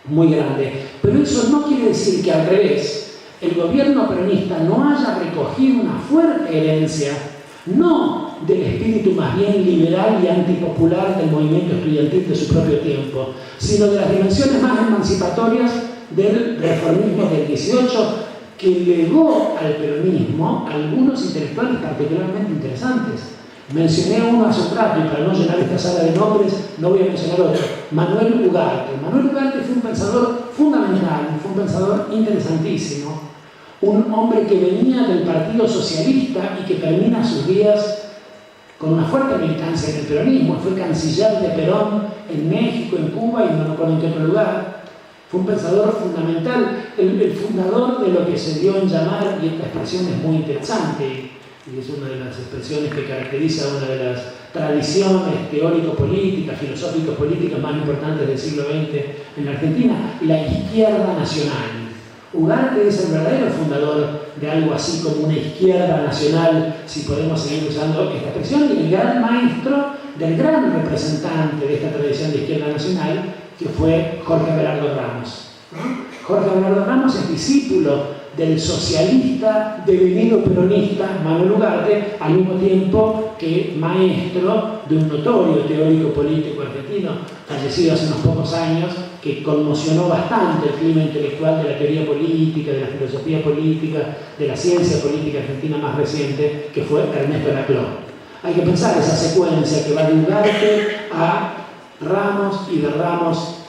muy grande. Pero eso no quiere decir que al revés, el gobierno peronista no haya recogido una fuerte herencia, no del espíritu más bien liberal y antipopular del movimiento estudiantil de su propio tiempo, sino de las dimensiones más emancipatorias del reformismo del 18, que legó al peronismo algunos intelectuales particularmente interesantes. Mencioné uno hace un rato, y para no llenar esta sala de nombres, no voy a mencionar otro: Manuel Ugarte. Manuel Ugarte fue un pensador fundamental, fue un pensador interesantísimo, un hombre que venía del Partido Socialista y que termina sus días con una fuerte militancia en el peronismo. Fue canciller de Perón en México, en Cuba y no me acuerdo en qué otro lugar. Fue un pensador fundamental, el fundador de lo que se dio en llamar, y esta expresión es muy interesante, y es una de las expresiones que caracteriza una de las tradiciones teórico-políticas, filosófico-políticas más importantes del siglo XX en la Argentina, la izquierda nacional. Ugarte es el verdadero fundador de algo así como una izquierda nacional, si podemos seguir usando esta expresión, y el gran maestro del gran representante de esta tradición de izquierda nacional, que fue Jorge Abelardo Ramos. Jorge Abelardo Ramos es discípulo del socialista devenido peronista Manuel Ugarte, al mismo tiempo que maestro de un notorio teórico político argentino, fallecido hace unos pocos años, que conmocionó bastante el clima intelectual de la teoría política, de la filosofía política, de la ciencia política argentina más reciente, que fue Ernesto Laclau. Hay que pensar esa secuencia que va de Ugarte a Ramos y de Ramos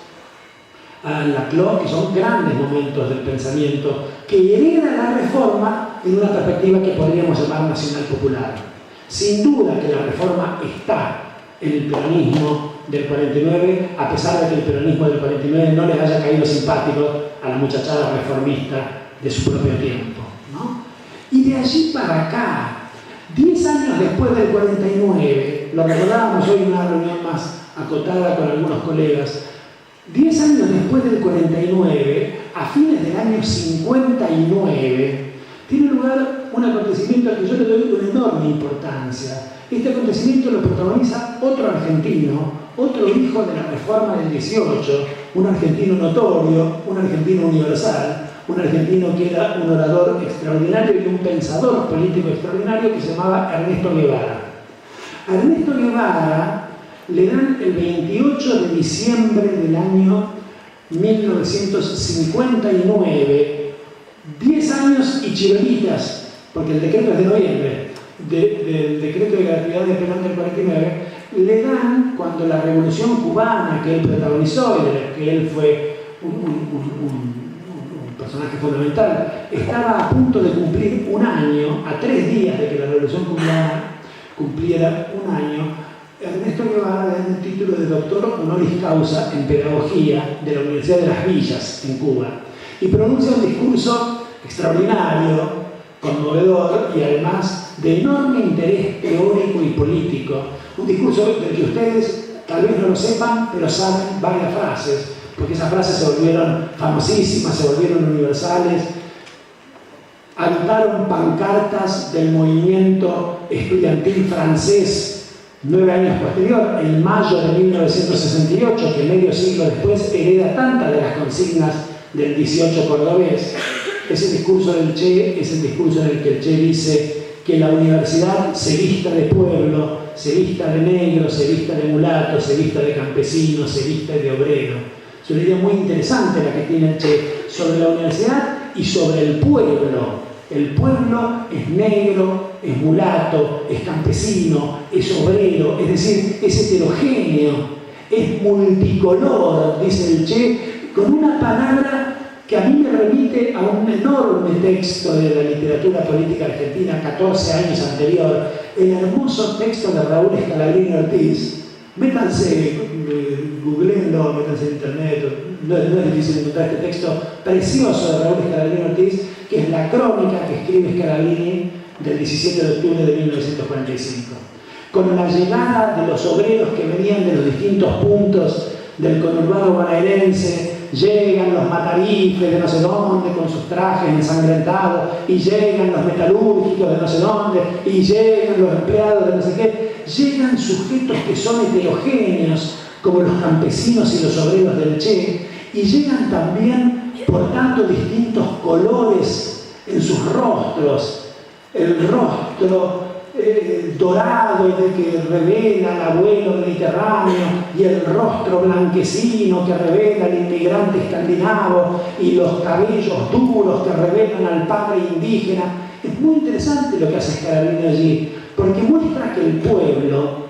a Laclau, que son grandes momentos del pensamiento que hereda la reforma en una perspectiva que podríamos llamar nacional popular. Sin duda que la reforma está en el peronismo del 49, a pesar de que el peronismo del 49 no les haya caído simpático a la muchachada reformista de su propio tiempo, ¿no? Y de allí para acá, 10 años después del 49, lo recordábamos hoy en una reunión más acotada con algunos colegas, 10 años después del 49, a fines del año 59, tiene lugar un acontecimiento al que yo le doy una enorme importancia. Este acontecimiento lo protagoniza otro argentino, otro hijo de la reforma del 18, un argentino notorio, un argentino universal, un argentino que era un orador extraordinario y un pensador político extraordinario que se llamaba Ernesto Guevara. A Ernesto Guevara le dan el 28 de diciembre del año 1959, 10 años y chirolitas, porque el decreto es de noviembre, del decreto de gratuidad de Perón del 49, le dan, cuando la revolución cubana que él protagonizó y de la que él fue un personaje fundamental, estaba a punto de cumplir un año, a 3 días de que la revolución cubana cumpliera un año, Ernesto Guevara le da el título de doctor honoris causa en pedagogía de la Universidad de las Villas en Cuba y pronuncia un discurso extraordinario, conmovedor y además de enorme interés teórico y político, un discurso del que ustedes tal vez no lo sepan, pero saben varias frases, porque esas frases se volvieron famosísimas, se volvieron universales. Agitaron pancartas del movimiento estudiantil francés 9 años posterior, en mayo de 1968, que medio siglo después hereda tantas de las consignas del 18 cordobés. Ese discurso del Che es el discurso en el que el Che dice que la universidad se vista de pueblo, se vista de negro, se vista de mulato, se vista de campesino, se vista de obrero. Es una idea muy interesante la que tiene el Che sobre la universidad y sobre el pueblo. El pueblo es negro, es mulato, es campesino, es obrero, es decir, es heterogéneo, es multicolor, dice el Che, con una palabra que a mí me remite a un enorme texto de la literatura política argentina 14 años anterior, el hermoso texto de Raúl Scalabrini Ortiz. Métanse, googleenlo, métanse en internet, no es difícil encontrar este texto precioso de Raúl Scalabrini Ortiz, que es la crónica que escribe Scalabrini del 17 de octubre de 1945. Con la llegada de los obreros que venían de los distintos puntos del conurbano bonaerense, llegan los matarifes de no sé dónde con sus trajes ensangrentados, y llegan los metalúrgicos de no sé dónde, y llegan los empleados de no sé qué, llegan sujetos que son heterogéneos, como los campesinos y los obreros del Che, y llegan también portando distintos colores en sus rostros, el rostro dorado de que revela al abuelo mediterráneo y el rostro blanquecino que revela al inmigrante escandinavo y los cabellos duros que revelan al padre indígena. Es muy interesante lo que hace Scalabrini allí, porque muestra que el pueblo,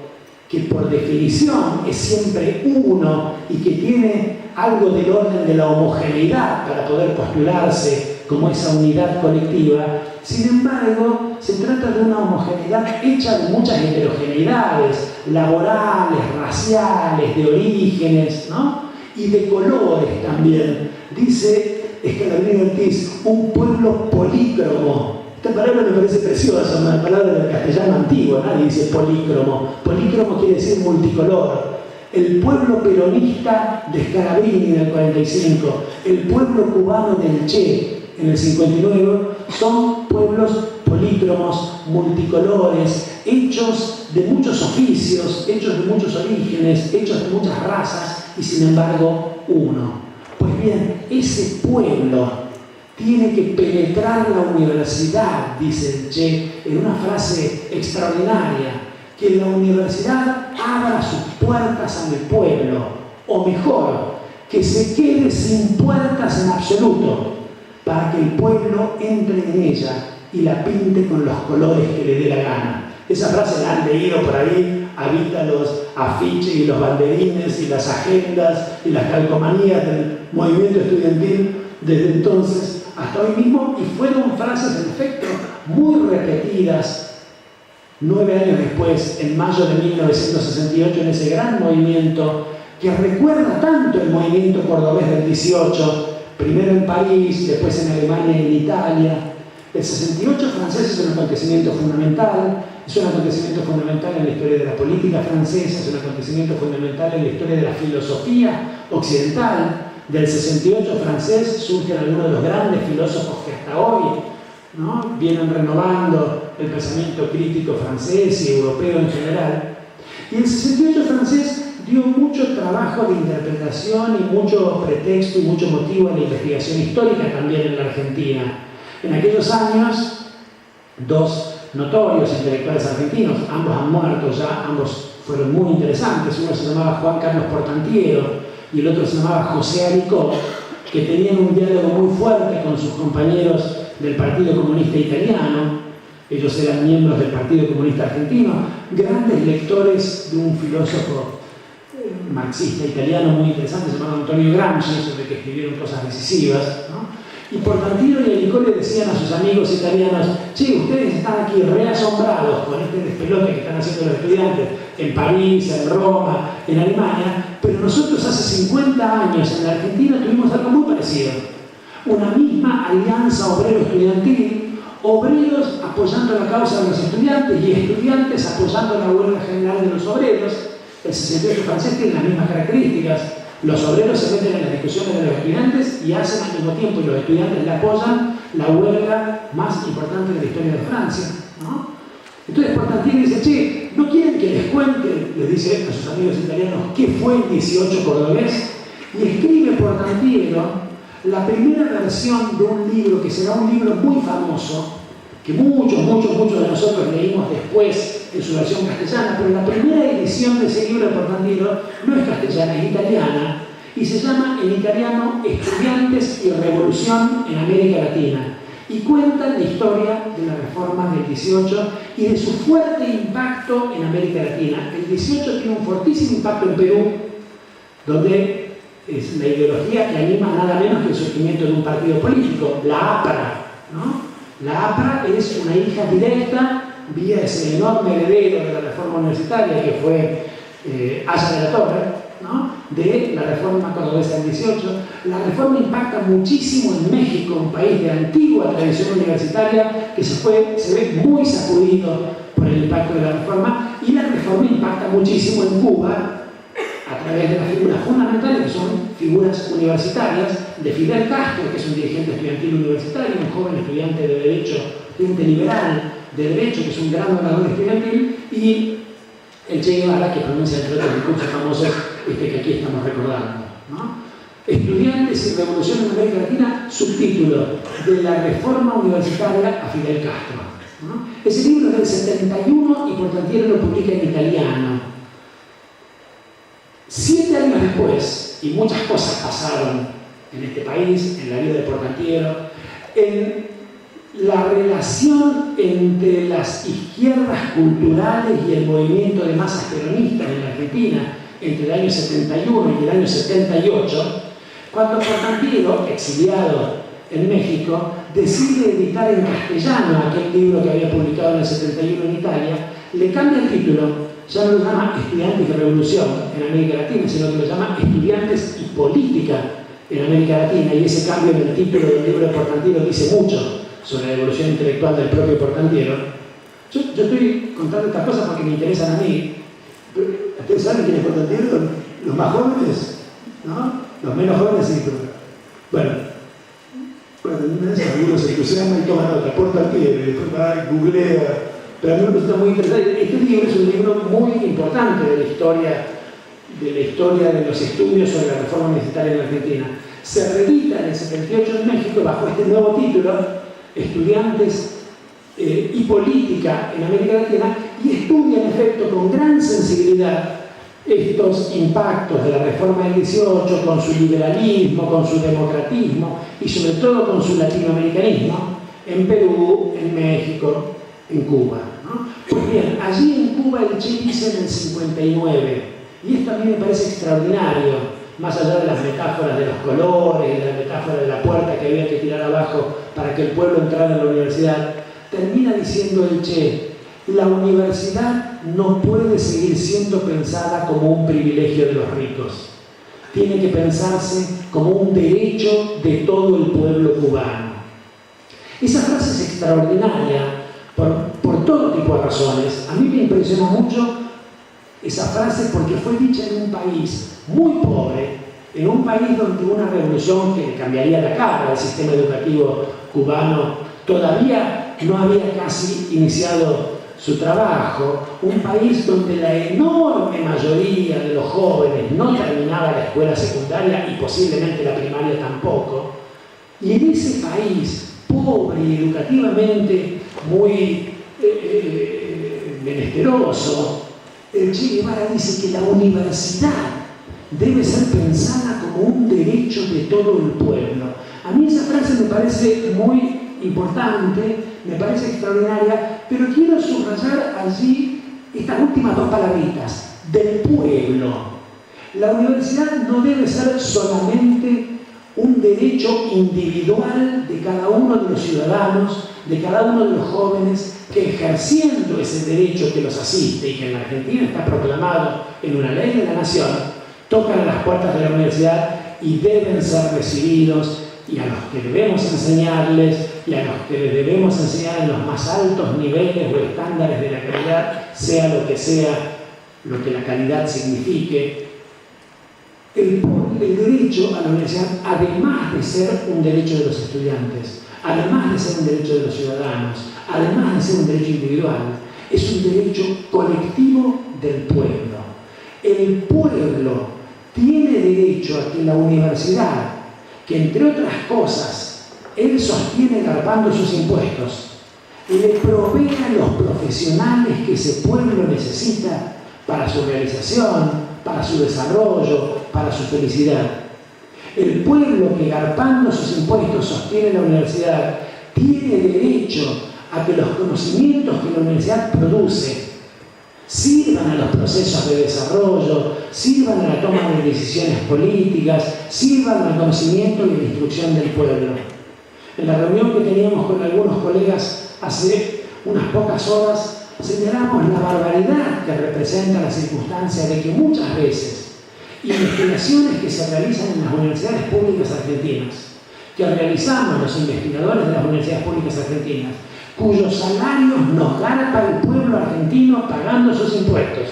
que por definición es siempre uno y que tiene algo del orden de la homogeneidad para poder postularse como esa unidad colectiva, sin embargo, se trata de una homogeneidad hecha de muchas heterogeneidades, laborales, raciales, de orígenes, ¿no? Y de colores también. Dice Scalabrini Ortiz, un pueblo polícromo. Esta palabra me parece preciosa, una palabra del castellano antiguo, nadie dice polícromo. Polícromo quiere decir multicolor. El pueblo peronista de Scalabrini en el 45, el pueblo cubano del Che en el 59, son pueblos polícromos, multicolores, hechos de muchos oficios, hechos de muchos orígenes, hechos de muchas razas y sin embargo uno. Pues bien, ese pueblo tiene que penetrar la universidad, dice el Che, en una frase extraordinaria, que la universidad abra sus puertas al pueblo, o mejor, que se quede sin puertas en absoluto, para que el pueblo entre en ella y la pinte con los colores que le dé la gana. Esa frase la han leído por ahí, habita los afiches y los banderines y las agendas y las calcomanías del movimiento estudiantil desde entonces hasta hoy mismo, y fueron frases en efecto muy repetidas 9 años después, en mayo de 1968, en ese gran movimiento que recuerda tanto el movimiento cordobés del 18, primero en París, después en Alemania y en Italia. El 68 francés es un acontecimiento fundamental, es un acontecimiento fundamental en la historia de la política francesa, es un acontecimiento fundamental en la historia de la filosofía occidental. Del 68 francés surgen algunos de los grandes filósofos que hasta hoy, ¿no?, vienen renovando el pensamiento crítico francés y europeo en general. Y el 68 francés dio mucho trabajo trabajo de interpretación y mucho pretexto y mucho motivo en la investigación histórica también en la Argentina. En aquellos años, dos notorios intelectuales argentinos, ambos han muerto ya, ambos fueron muy interesantes. Uno se llamaba Juan Carlos Portantiero y el otro se llamaba José Aricó, que tenían un diálogo muy fuerte con sus compañeros del Partido Comunista Italiano. Ellos eran miembros del Partido Comunista Argentino, grandes lectores de un filósofo marxista italiano muy interesante, llamado Antonio Gramsci, sobre el que escribieron cosas decisivas, ¿no? Y Portantiero y Aricó le decían a sus amigos italianos: che, ustedes están aquí reasombrados con este despelote que están haciendo los estudiantes en París, en Roma, en Alemania, pero nosotros hace 50 años en la Argentina tuvimos algo muy parecido. Una misma alianza obrero-estudiantil, obreros apoyando la causa de los estudiantes y estudiantes apoyando la huelga general de los obreros. El 68 francés tiene las mismas características. Los obreros se meten en las discusiones de los estudiantes y hacen al mismo tiempo, y los estudiantes le apoyan, la huelga más importante de la historia de Francia, ¿no? Entonces Portantiero dice: che, ¿no quieren que les cuente? Les dice a sus amigos italianos qué fue el 18 cordobés. Y escribe Portantiero la primera versión de un libro que será un libro muy famoso, que muchos de nosotros leímos después en su versión castellana, pero la primera edición de ese libro de Portantiero no es castellana, es italiana, y se llama en italiano Estudiantes y Revolución en América Latina, y cuenta la historia de la reforma del 18 y de su fuerte impacto en América Latina. El 18 tiene un fortísimo impacto en Perú, donde es la ideología que anima nada menos que el surgimiento de un partido político, la APRA, ¿no? La APRA es una hija directa, vía ese enorme heredero de la reforma universitaria que fue Aya de la Torre, ¿no? De la reforma cordobesa del 18. La reforma impacta muchísimo en México, un país de antigua tradición universitaria que se ve muy sacudido por el impacto de la reforma, y la reforma impacta muchísimo en Cuba a través de las figuras fundamentales que son figuras universitarias, de Fidel Castro, que es un dirigente estudiantil universitario, un joven estudiante de derecho, estudiante liberal de derecho, que es un gran orador estudiantil, y el Che Guevara, que pronuncia entre otros discursos famosos que aquí estamos recordando, ¿no? Estudiantes y Revolución en América Latina, subtítulo: de la reforma universitaria a Fidel Castro, ¿no? Ese libro es del 71 y Portantiero lo publica en italiano. 7 años después, y muchas cosas pasaron en este país, en la vida de Portantiero, en la relación entre las izquierdas culturales y el movimiento de masas peronistas en la Argentina entre el año 71 y el año 78, cuando Portantiero, exiliado en México, decide editar en castellano aquel libro que había publicado en el 71 en Italia, le cambia el título. Ya no lo llama Estudiantes y Revolución en América Latina, sino que lo llama Estudiantes y Política en América Latina, y ese cambio en el título del libro de Portantiero dice mucho sobre la evolución intelectual del propio Portantiero. Yo estoy contando estas cosas porque me interesan a mí. ¿Ustedes saben quién es Portantiero? Los más jóvenes, ¿no? Los menos jóvenes sí, pero... Bueno, algunos se entusiasman y toman nota. Portantiero, y después va y googlea. Pero a mí me resulta muy interesante. Este libro es un libro muy importante de la historia de los estudios sobre la reforma universitaria en la Argentina. Se reedita en el 78 en México bajo este nuevo título, Estudiantes y Política en América Latina, y estudia en efecto con gran sensibilidad estos impactos de la reforma del 18, con su liberalismo, con su democratismo y sobre todo con su latinoamericanismo en Perú, en México, en Cuba, ¿no? Pues bien, allí en Cuba el Che dice en el 59, y esto a mí me parece extraordinario, más allá de las metáforas de los colores, de la metáfora de la puerta que había que tirar abajo para que el pueblo entrara a la universidad, termina diciendo el Che: la universidad no puede seguir siendo pensada como un privilegio de los ricos, tiene que pensarse como un derecho de todo el pueblo cubano. Esa frase es extraordinaria por todo tipo de razones. A mí me impresiona mucho esa frase porque fue dicha en un país muy pobre, en un país donde una revolución que cambiaría la cara al sistema educativo cubano todavía no había casi iniciado su trabajo, un país donde la enorme mayoría de los jóvenes no terminaba la escuela secundaria y posiblemente la primaria tampoco, y en ese país, pobre y educativamente muy menesteroso, el Che Guevara dice que la universidad debe ser pensada como un derecho de todo el pueblo. A mí esa frase me parece muy importante, me parece extraordinaria, pero quiero subrayar allí estas últimas dos palabritas, del pueblo. La universidad no debe ser solamente un derecho individual de cada uno de los ciudadanos, de cada uno de los jóvenes, que ejerciendo ese derecho que los asiste y que en la Argentina está proclamado en una ley de la nación, tocan a las puertas de la universidad y deben ser recibidos, y a los que debemos enseñarles y a los que les debemos enseñar en los más altos niveles o estándares de la calidad, sea lo que la calidad signifique. El derecho a la universidad, además de ser un derecho de los estudiantes, además de ser un derecho de los ciudadanos, además de ser un derecho individual, es un derecho colectivo del pueblo. El pueblo tiene derecho a que la universidad, que entre otras cosas él sostiene garpando sus impuestos, le provea los profesionales que ese pueblo necesita para su realización, para su desarrollo, para su felicidad. El pueblo que garpando sus impuestos sostiene la universidad tiene derecho a que los conocimientos que la universidad produce sirvan a los procesos de desarrollo, sirvan a la toma de decisiones políticas, sirvan al conocimiento y a la instrucción del pueblo. En la reunión que teníamos con algunos colegas hace unas pocas horas, señalamos la barbaridad que representa la circunstancia de que muchas veces investigaciones que se realizan en las universidades públicas argentinas, que realizamos los investigadores de las universidades públicas argentinas, cuyos salarios nos garpa el pueblo argentino pagando sus impuestos.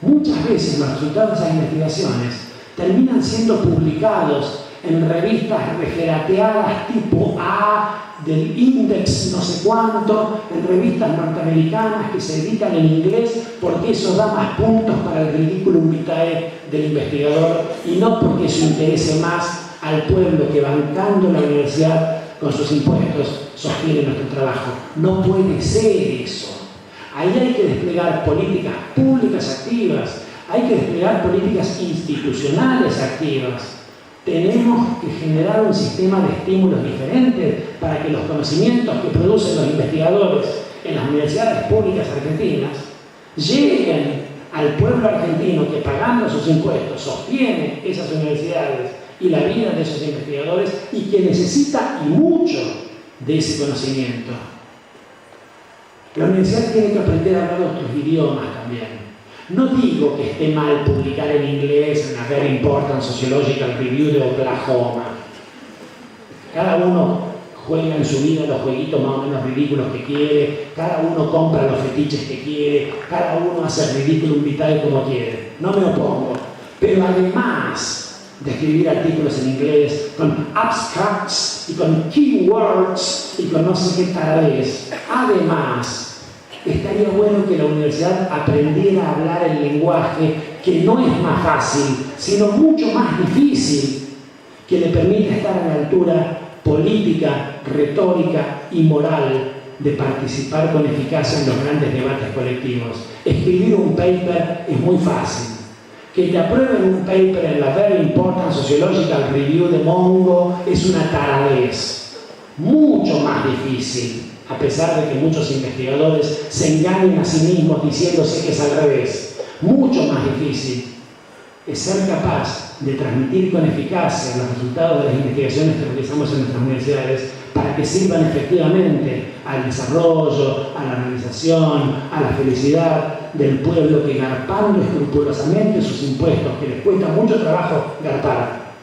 Muchas veces los resultados de esas investigaciones terminan siendo publicados en revistas referateadas tipo A, del Index no sé cuánto, en revistas norteamericanas que se editan en inglés porque eso da más puntos para el currículum vitae del investigador y no porque eso interese más al pueblo que bancando la universidad con sus impuestos sostiene nuestro trabajo. No puede ser eso. Ahí hay que desplegar políticas públicas activas, hay que desplegar políticas institucionales activas. Tenemos que generar un sistema de estímulos diferentes para que los conocimientos que producen los investigadores en las universidades públicas argentinas lleguen al pueblo argentino que pagando sus impuestos sostiene esas universidades y la vida de esos investigadores y que necesita y mucho de ese conocimiento. La universidad tiene que aprender a hablar otros idiomas también. No digo que esté mal publicar en inglés en la Very Important Sociological Review de Oklahoma. Cada uno juega en su vida los jueguitos más o menos ridículos que quiere, cada uno compra los fetiches que quiere, cada uno hace el ridículum vitae como quiere. No me opongo. Pero además de escribir artículos en inglés con abstracts y con keywords y con no sé qué taradez, además estaría bueno que la universidad aprendiera a hablar el lenguaje que no es más fácil, sino mucho más difícil, que le permita estar a la altura política, retórica y moral de participar con eficacia en los grandes debates colectivos. Escribir un paper es muy fácil. Que te aprueben un paper en la Very Important Sociological Review de Mongo es una taradez. Mucho más difícil, a pesar de que muchos investigadores se engañen a sí mismos diciéndose que es al revés. Mucho más difícil es ser capaz de transmitir con eficacia los resultados de las investigaciones que realizamos en nuestras universidades para que sirvan efectivamente al desarrollo, a la realización, a la felicidad del pueblo que garpando escrupulosamente sus impuestos, que les cuesta mucho trabajo garpar,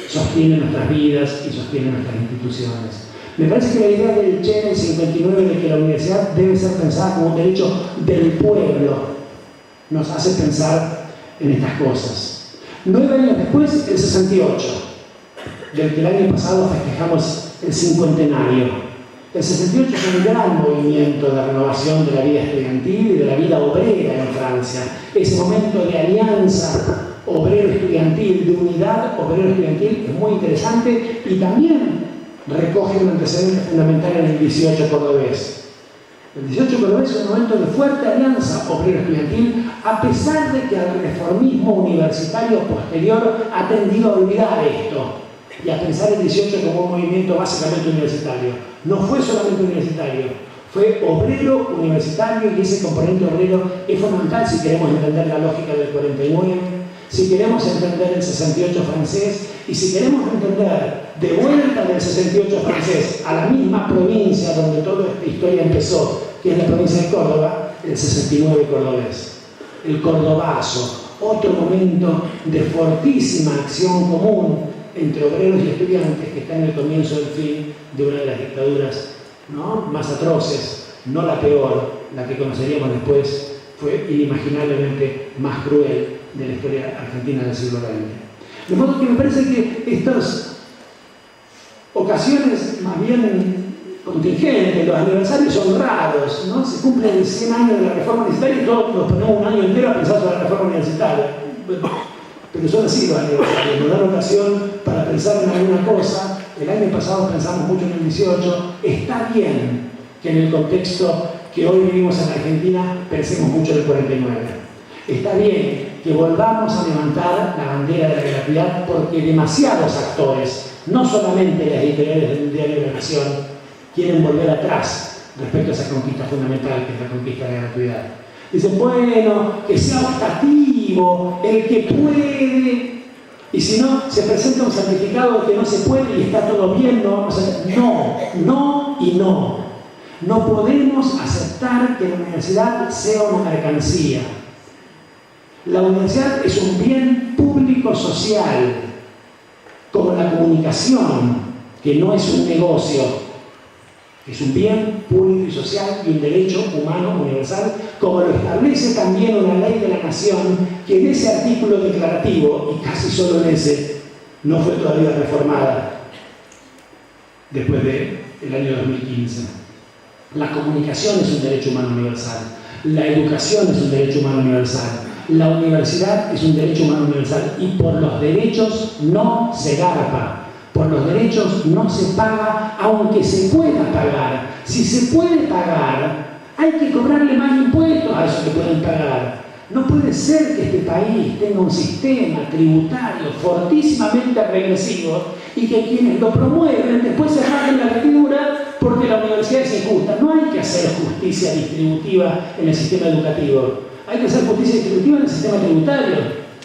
sostiene nuestras vidas y sostiene nuestras instituciones. Me parece que la idea del Che del 59 de que la universidad debe ser pensada como un derecho del pueblo nos hace pensar en estas cosas. 9 años después, el 68, del que el año pasado festejamos el cincuentenario. El 68 fue un gran movimiento de renovación de la vida estudiantil y de la vida obrera en Francia. Ese momento de alianza obrero-estudiantil, de unidad obrero-estudiantil, es muy interesante y también recoge un antecedente fundamental en el 18 cordobés. El 18 cordobés es un momento de fuerte alianza obrero-estudiantil, a pesar de que el reformismo universitario posterior ha tendido a olvidar esto y a pensar el 18 como un movimiento básicamente universitario. No fue solamente universitario, fue obrero universitario, y ese componente obrero es fundamental si queremos entender la lógica del 49, si queremos entender el 68 francés y si queremos entender de vuelta del 68 francés a la misma provincia donde toda esta historia empezó, que es la provincia de Córdoba, el 69 cordobés, el cordobazo, otro momento de fortísima acción común entre obreros y estudiantes que está en el comienzo del fin de una de las dictaduras, ¿no?, más atroces, no la peor, la que conoceríamos después, fue inimaginablemente más cruel de la historia argentina del siglo XX. De modo que me parece que estas ocasiones más bien contingentes, los aniversarios son raros, ¿no? Se cumplen 100 años de la reforma universitaria y todos nos ponemos un año entero a pensar sobre la reforma universitaria. Bueno, pero son así los aniversarios, nos dan ocasión para pensar en alguna cosa. El año pasado pensamos mucho en el 18, está bien que en el contexto que hoy vivimos en Argentina pensemos mucho en el 49. Está bien que volvamos a levantar la bandera de la gratuidad porque demasiados actores, no solamente las editoriales del Diario de la Nación, quieren volver atrás respecto a esa conquista fundamental que es la conquista de la gratuidad. Dicen, bueno, que sea optativo, el que puede, y si no, se presenta un certificado de que no se puede y está todo bien, no vamos a... No, no y no. No podemos aceptar que la universidad sea una mercancía. La universidad es un bien público social, como la comunicación, que no es un negocio, es un bien público y social y un derecho humano universal, como lo establece también una ley de la nación, que en ese artículo declarativo, y casi solo en ese, no fue todavía reformada después del año 2015. La comunicación es un derecho humano universal, la educación es un derecho humano universal, la universidad es un derecho humano universal y por los derechos no se garpa. Por los derechos no se paga, aunque se pueda pagar. Si se puede pagar, hay que cobrarle más impuestos a esos que pueden pagar. No puede ser que este país tenga un sistema tributario fortísimamente regresivo y que quienes lo promueven después se paguen la vestidura porque la universidad es injusta. No hay que hacer justicia distributiva en el sistema educativo. Hay que hacer justicia distributiva en el sistema tributario.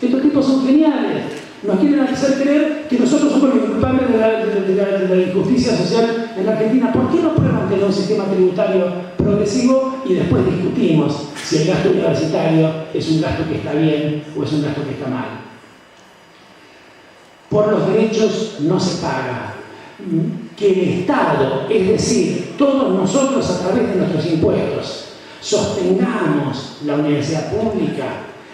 Estos tipos son geniales. Nos quieren hacer creer que nosotros somos los culpables de la injusticia social en la Argentina. ¿Por qué no prueban tener un sistema tributario progresivo y después discutimos si el gasto universitario es un gasto que está bien o es un gasto que está mal? Por los derechos no se paga. Que el Estado, es decir, todos nosotros a través de nuestros impuestos, sostengamos la universidad pública,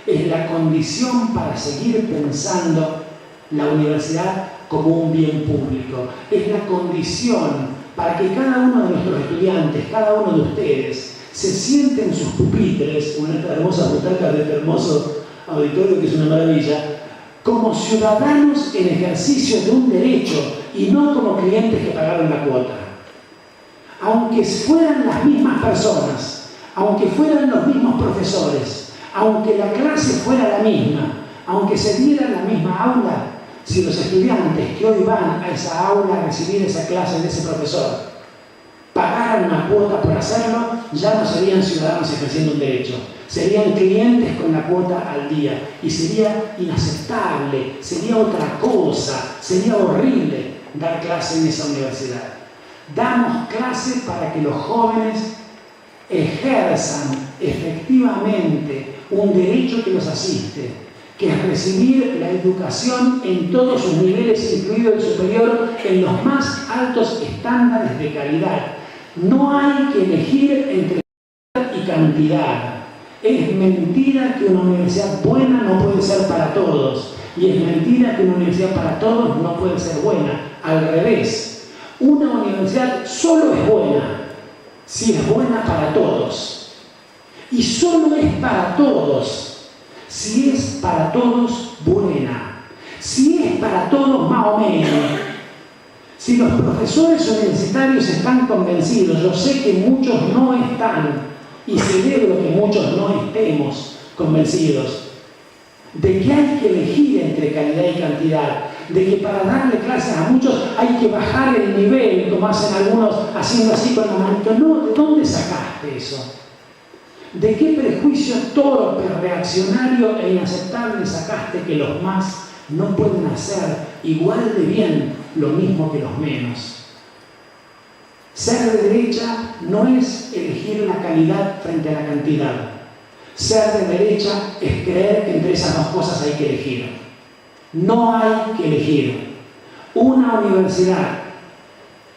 es la condición para seguir pensando la universidad como un bien público. Es la condición para que cada uno de nuestros estudiantes, cada uno de ustedes, se siente en sus pupitres, en esta hermosa butaca de este hermoso auditorio que es una maravilla, como ciudadanos en ejercicio de un derecho y no como clientes que pagaron la cuota. Aunque fueran las mismas personas, aunque fueran los mismos profesores, aunque la clase fuera la misma, aunque se diera en la misma aula, si los estudiantes que hoy van a esa aula a recibir esa clase de ese profesor pagaran una cuota por hacerlo, ya no serían ciudadanos ejerciendo un derecho, serían clientes con la cuota al día y sería inaceptable, sería otra cosa, sería horrible dar clase en esa universidad. Damos clase para que los jóvenes ejerzan efectivamente un derecho que los asiste, que es recibir la educación en todos sus niveles, incluido el superior, en los más altos estándares de calidad. No hay que elegir entre calidad y cantidad. Es mentira que una universidad buena no puede ser para todos. Y es mentira que una universidad para todos no puede ser buena. Al revés. Una universidad solo es buena si es buena para todos. Y solo es para todos si es para todos buena. Si es para todos más o menos. Si los profesores universitarios están convencidos, yo sé que muchos no están, y celebro que muchos no estemos convencidos, de que hay que elegir entre calidad y cantidad, de que para darle clases a muchos hay que bajar el nivel, como hacen algunos haciendo así con la manito. No, ¿de dónde sacaste eso? ¿De qué prejuicio torpe, reaccionario e inaceptable sacaste que los más no pueden hacer igual de bien lo mismo que los menos? Ser de derecha no es elegir la calidad frente a la cantidad. Ser de derecha es creer que entre esas dos cosas hay que elegir. No hay que elegir. Una universidad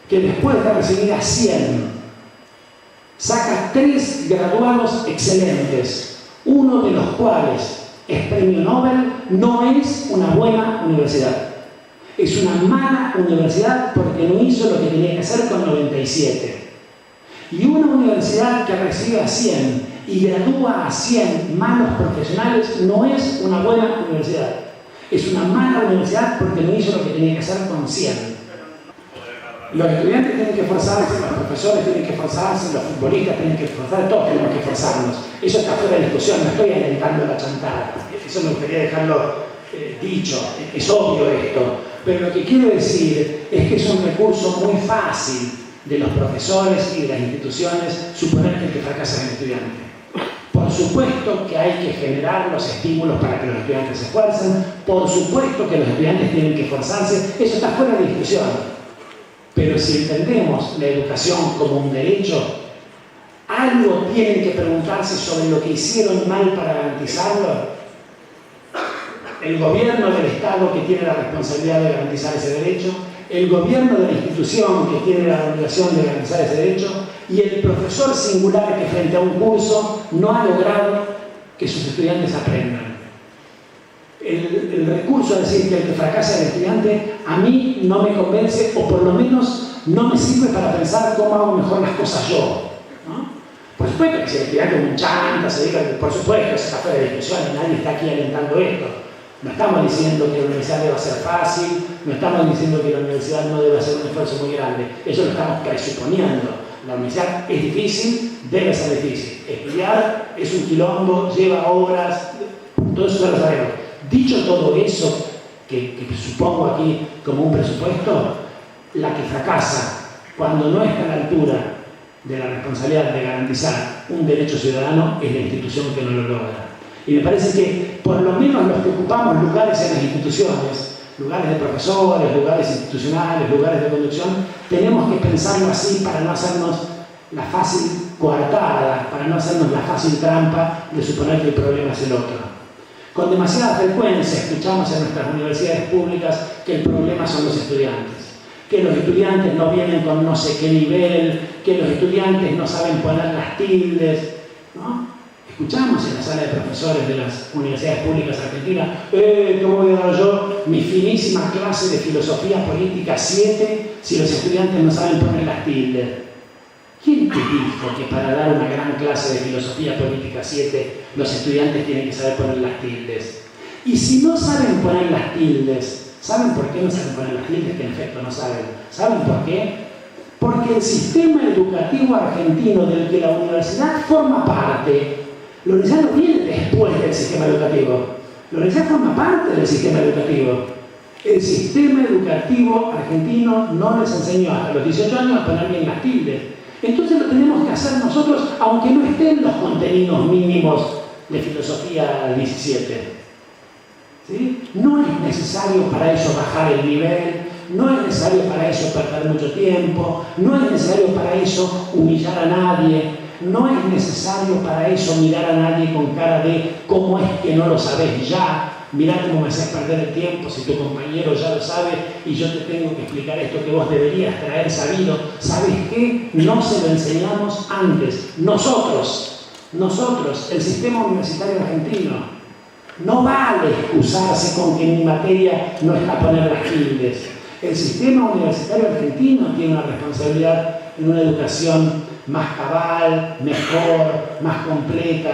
que después de recibir a 100 saca 3 graduados excelentes, uno de los cuales es premio Nobel, no es una buena universidad. Es una mala universidad porque no hizo lo que tenía que hacer con 97. Y una universidad que recibe a 100 y gradúa a 100 malos profesionales no es una buena universidad. Es una mala universidad porque no hizo lo que tenía que hacer con 100. Los estudiantes tienen que esforzarse, los profesores tienen que esforzarse, los futbolistas tienen que esforzarse, todos tenemos que esforzarnos. Eso está fuera de discusión, no estoy alentando la chantada. Eso me gustaría dejarlo dicho, es obvio esto. Pero lo que quiero decir es que es un recurso muy fácil de los profesores y de las instituciones suponer que el que fracasa es el estudiante. Por supuesto que hay que generar los estímulos para que los estudiantes se esfuercen, por supuesto que los estudiantes tienen que esforzarse, eso está fuera de discusión. Pero si entendemos la educación como un derecho, algo tienen que preguntarse sobre lo que hicieron mal para garantizarlo. El gobierno del Estado, que tiene la responsabilidad de garantizar ese derecho, el gobierno de la institución, que tiene la obligación de garantizar ese derecho, y el profesor singular que frente a un curso no ha logrado que sus estudiantes aprendan. El recurso de decir que el que fracasa es el estudiante a mí no me convence, o por lo menos no me sirve para pensar cómo hago mejor las cosas yo, ¿no? Por supuesto que si el estudiante es un chanta, se diga que por supuesto se está fuera de discusión y nadie está aquí alentando esto. No estamos diciendo que la universidad deba ser fácil, no estamos diciendo que la universidad no debe hacer un esfuerzo muy grande, eso lo estamos presuponiendo. La universidad es difícil, debe ser difícil. Estudiar es un quilombo, lleva horas, todo eso ya lo sabemos. Dicho todo eso, que supongo aquí como un presupuesto, la que fracasa cuando no está a la altura de la responsabilidad de garantizar un derecho ciudadano es la institución que no lo logra. Y me parece que por lo menos los que ocupamos lugares en las instituciones, lugares de profesores, lugares institucionales, lugares de conducción, tenemos que pensarlo así para no hacernos la fácil coartada, para no hacernos la fácil trampa de suponer que el problema es el otro. Con demasiada frecuencia escuchamos en nuestras universidades públicas que el problema son los estudiantes, que los estudiantes no vienen con no sé qué nivel, que los estudiantes no saben poner las tildes, ¿no? Escuchamos en la sala de profesores de las universidades públicas argentinas, ¿cómo voy a dar yo mi finísima clase de filosofía política 7 si los estudiantes no saben poner las tildes? ¿Quién te dijo que para dar una gran clase de filosofía política 7 los estudiantes tienen que saber poner las tildes? Y si no saben poner las tildes, ¿saben por qué no saben poner las tildes? Que en efecto no saben. ¿Saben por qué? Porque el sistema educativo argentino del que la universidad forma parte, la universidad no viene después del sistema educativo. La universidad forma parte del sistema educativo. El sistema educativo argentino no les enseñó hasta los 18 años a poner bien las tildes. Entonces lo tenemos que hacer nosotros, aunque no estén los contenidos mínimos de filosofía 17. ¿Sí? No es necesario para eso bajar el nivel, no es necesario para eso perder mucho tiempo, no es necesario para eso humillar a nadie, no es necesario para eso mirar a nadie con cara de ¿cómo es que no lo sabes ya? Mirá cómo me haces perder el tiempo si tu compañero ya lo sabe y yo te tengo que explicar esto que vos deberías traer sabido. ¿Sabes qué? No se lo enseñamos antes. Nosotros, el sistema universitario argentino, no vale excusarse con que en mi materia no está poner las tildes. El sistema universitario argentino tiene una responsabilidad en una educación más cabal, mejor, más completa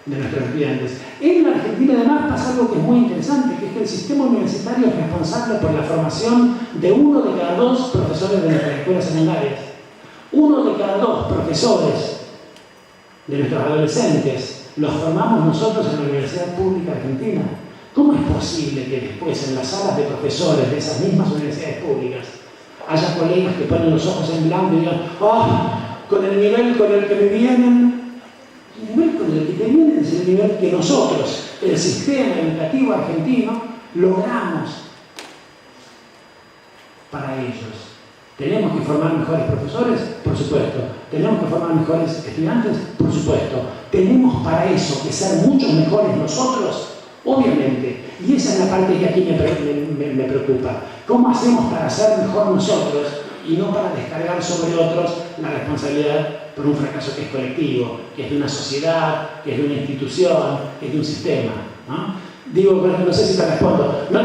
de nuestros estudiantes. En la Argentina además pasa algo que es muy interesante, que es que el sistema universitario es responsable por la formación de 1 de cada 2 profesores de nuestras escuelas secundarias. 1 de cada 2 profesores de nuestros adolescentes los formamos nosotros en la Universidad Pública Argentina. ¿Cómo es posible que después en las salas de profesores de esas mismas universidades públicas haya colegas que ponen los ojos en blanco y digan, ¡oh! Con el nivel con el que me vienen, el nivel con el que te vienen es el nivel que nosotros, el sistema educativo argentino, logramos para ellos? ¿Tenemos que formar mejores profesores? Por supuesto. ¿Tenemos que formar mejores estudiantes? Por supuesto. ¿Tenemos para eso que ser muchos mejores nosotros? Obviamente. Y esa es la parte que aquí me preocupa. ¿Cómo hacemos para ser mejor nosotros y no para descargar sobre otros la responsabilidad por un fracaso que es colectivo, que es de una sociedad, que es de una institución, que es de un sistema, ¿no? Digo, no sé si te respondo, no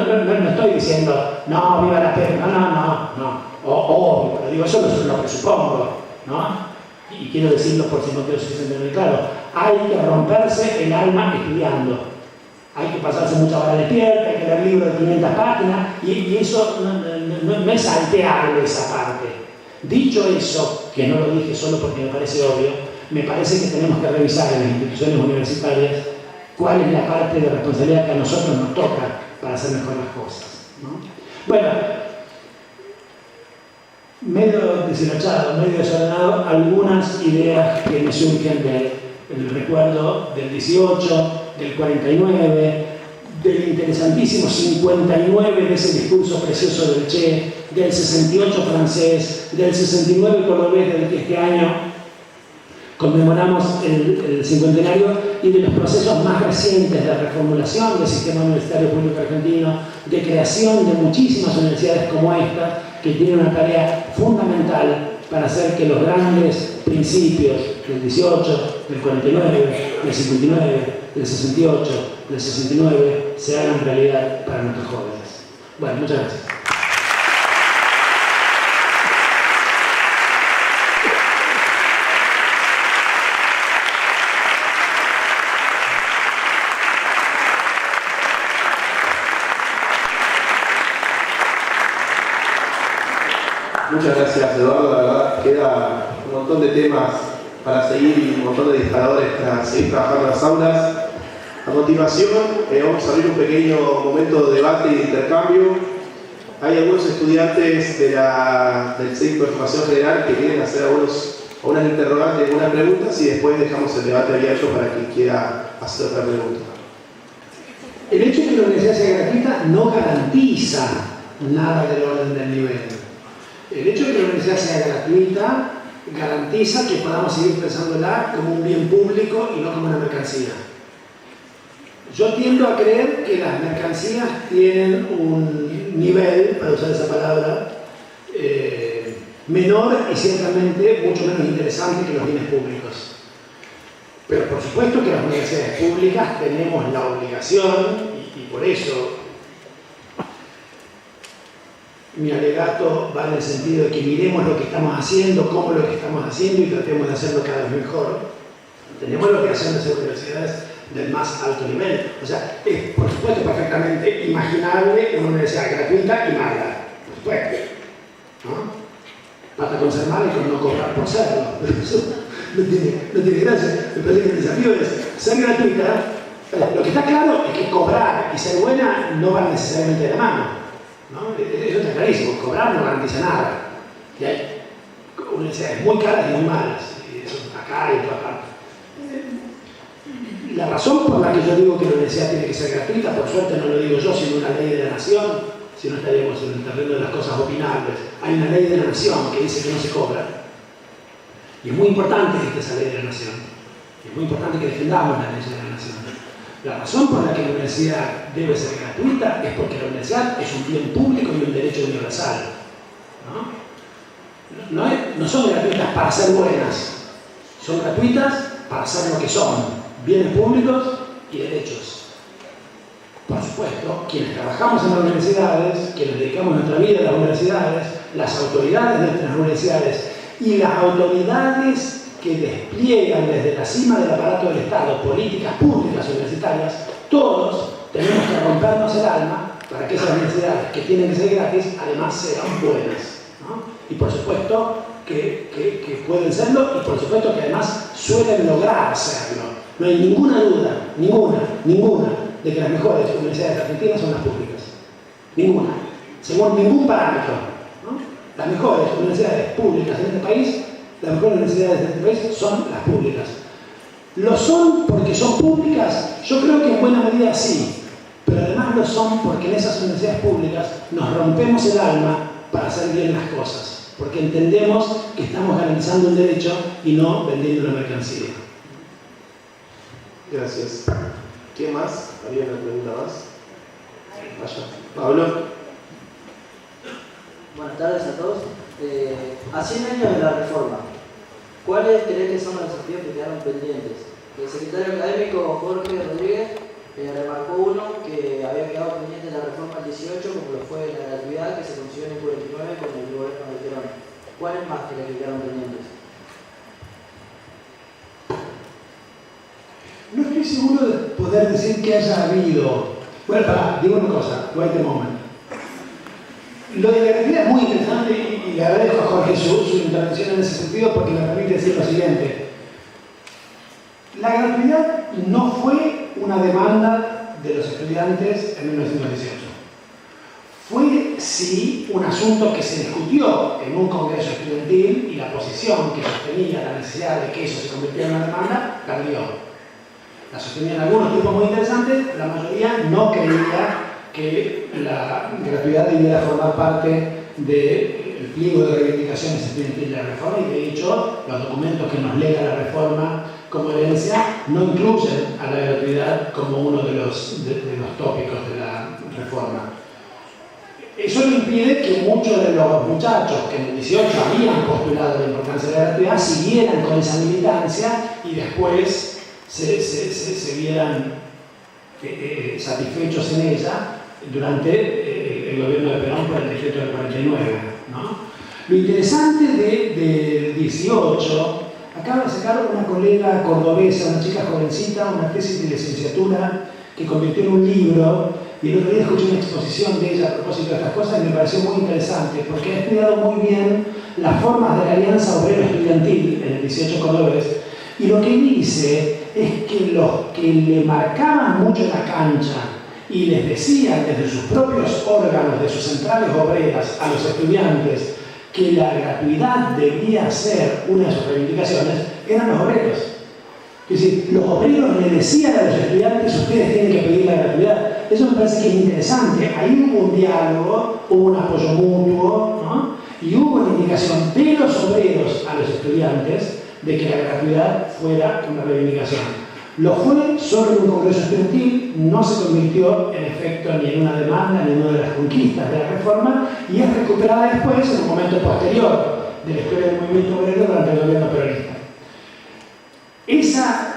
estoy diciendo, no, viva la pena, no. Obvio, pero digo, yo lo presupongo, ¿no? Y quiero decirlo por si no quedo suficientemente claro. Hay que romperse el alma estudiando. Hay que pasarse mucha hora despierta, hay que leer libros de 500 páginas, y eso no es salteable esa parte. Dicho eso, que no lo dije solo porque me parece obvio, me parece que tenemos que revisar en las instituciones universitarias cuál es la parte de responsabilidad que a nosotros nos toca para hacer mejor las cosas, ¿no? Bueno, medio deshilachado, medio desordenado, algunas ideas que me surgen del recuerdo del 18, del 49, del interesantísimo 59 de ese discurso precioso del Che, del 68 francés, del 69 cordobés del que este año conmemoramos el cincuentenario, y de los procesos más recientes de reformulación del sistema universitario público argentino, de creación de muchísimas universidades como esta, que tienen una tarea fundamental para hacer que los grandes principios del 18, del 49, del 59, del 68, del 69 se hagan realidad para nuestros jóvenes. Bueno, muchas gracias. Muchas gracias, Eduardo. La verdad, queda un montón de temas para seguir y un montón de disparadores para seguir trabajando en las aulas. A continuación, vamos a abrir un pequeño momento de debate y de intercambio. Hay algunos estudiantes del Centro de Formación General que quieren hacer algunas interrogantes, algunas preguntas, y después dejamos el debate abierto para quien quiera hacer otra pregunta. El hecho de que la universidad sea gratuita no garantiza nada del orden del nivel. El hecho de que la universidad sea gratuita garantiza que podamos seguir pensándola como un bien público y no como una mercancía. Yo tiendo a creer que las mercancías tienen un nivel, para usar esa palabra, menor y ciertamente mucho menos interesante que los bienes públicos. Pero por supuesto que las universidades públicas tenemos la obligación, y por eso mi alegato va en el sentido de que miremos lo que estamos haciendo, cómo lo que estamos haciendo, y tratemos de hacerlo cada vez mejor. Tenemos la obligación de ser universidades del más alto nivel. O sea, es por supuesto perfectamente imaginable una universidad gratuita y mala, por supuesto, ¿no? Basta con ser mala y con no cobrar por serlo. Eso no tiene gracia. Me parece que el desafío es ser gratuita. Lo que está claro es que cobrar y ser buena no van necesariamente de la mano, ¿no? Eso está clarísimo. Cobrar no garantiza nada. Y hay universidades muy caras y muy malas. Y eso acá y en todas partes. La razón por la que yo digo que la universidad tiene que ser gratuita, por suerte no lo digo yo, sino una ley de la nación, si no estaríamos en el terreno de las cosas opinables. Hay una ley de la nación que dice que no se cobra. Y es muy importante que esté esa ley de la nación. Y es muy importante que defendamos la ley de la nación. La razón por la que la universidad debe ser gratuita es porque la universidad es un bien público y un derecho universal, ¿no? No son gratuitas para ser buenas, son gratuitas para ser lo que son, bienes públicos y derechos. Por supuesto, quienes trabajamos en las universidades, quienes dedicamos nuestra vida a las universidades, las autoridades de nuestras universidades y las autoridades que despliegan desde la cima del aparato del Estado políticas públicas universitarias, todos tenemos que rompernos el alma para que esas universidades que tienen que ser gratis, además sean buenas, ¿no? Y por supuesto que pueden serlo y por supuesto que además suelen lograr serlo. No hay ninguna duda, ninguna, de que las mejores universidades argentinas son las públicas. Ninguna. Según ningún parámetro, ¿no? Las mejores universidades públicas en este país, las mejores universidades de este país son las públicas. ¿Lo son porque son públicas? Yo creo que en buena medida sí, pero además lo son porque en esas universidades públicas nos rompemos el alma para hacer bien las cosas, porque entendemos que estamos garantizando un derecho y no vendiendo una mercancía. Gracias. ¿Quién más? ¿Había una pregunta más? Vaya. Pablo. Buenas tardes a todos. A 100 años de la reforma, ¿cuáles crees que son los desafíos que quedaron pendientes? El secretario académico Jorge Rodríguez remarcó uno que había quedado pendiente de la reforma del 18, como lo fue la gratuidad que se consiguió en el 49 con el gobierno de Perón. ¿Cuáles más crees que quedaron pendientes? No estoy seguro de poder decir que haya habido. Bueno, digo una cosa, wait a moment. Lo de la gratuidad es muy interesante y le agradezco a Jorge su intervención en ese sentido porque me permite decir lo siguiente. La gratuidad no fue una demanda de los estudiantes en 1918. Fue, sí, un asunto que se discutió en un congreso estudiantil y la posición que sostenía la necesidad de que eso se convirtiera en una demanda, perdió. La sostenían algunos tipos muy interesantes, la mayoría no creía que la gratuidad debiera formar parte del pliego de reivindicaciones estudiantiles de la reforma y de hecho los documentos que nos lega la reforma como herencia no incluyen a la gratuidad como uno de los tópicos de la reforma. Eso no impide que muchos de los muchachos que en el 18 habían postulado la importancia de la gratuidad siguieran con esa militancia y después se vieran satisfechos en ella durante el gobierno de Perón por el decreto del 49, ¿no? Lo interesante del 18, acaba de sacar una colega cordobesa, una chica jovencita, una tesis de licenciatura que convirtió en un libro, y el otro día escuché una exposición de ella a propósito de estas cosas y me pareció muy interesante porque ha estudiado muy bien las formas de la alianza obrero-estudiantil en el 18 cordobés, y lo que dice es que los que le marcaban mucho la cancha y les decían desde sus propios órganos, de sus centrales obreras, a los estudiantes que la gratuidad debía ser una de sus reivindicaciones, eran los obreros. Es decir, los obreros le decían a los estudiantes, ustedes tienen que pedir la gratuidad. Eso me parece que es interesante. Ahí hubo un diálogo, hubo un apoyo mutuo, ¿no? Y hubo una indicación de los obreros a los estudiantes de que la gratuidad fuera una reivindicación. Lo fue solo en un congreso estudiantil, no se convirtió en efecto ni en una demanda ni en una de las conquistas de la reforma y es recuperada después en un momento posterior de la historia del movimiento obrero durante el gobierno peronista. Esa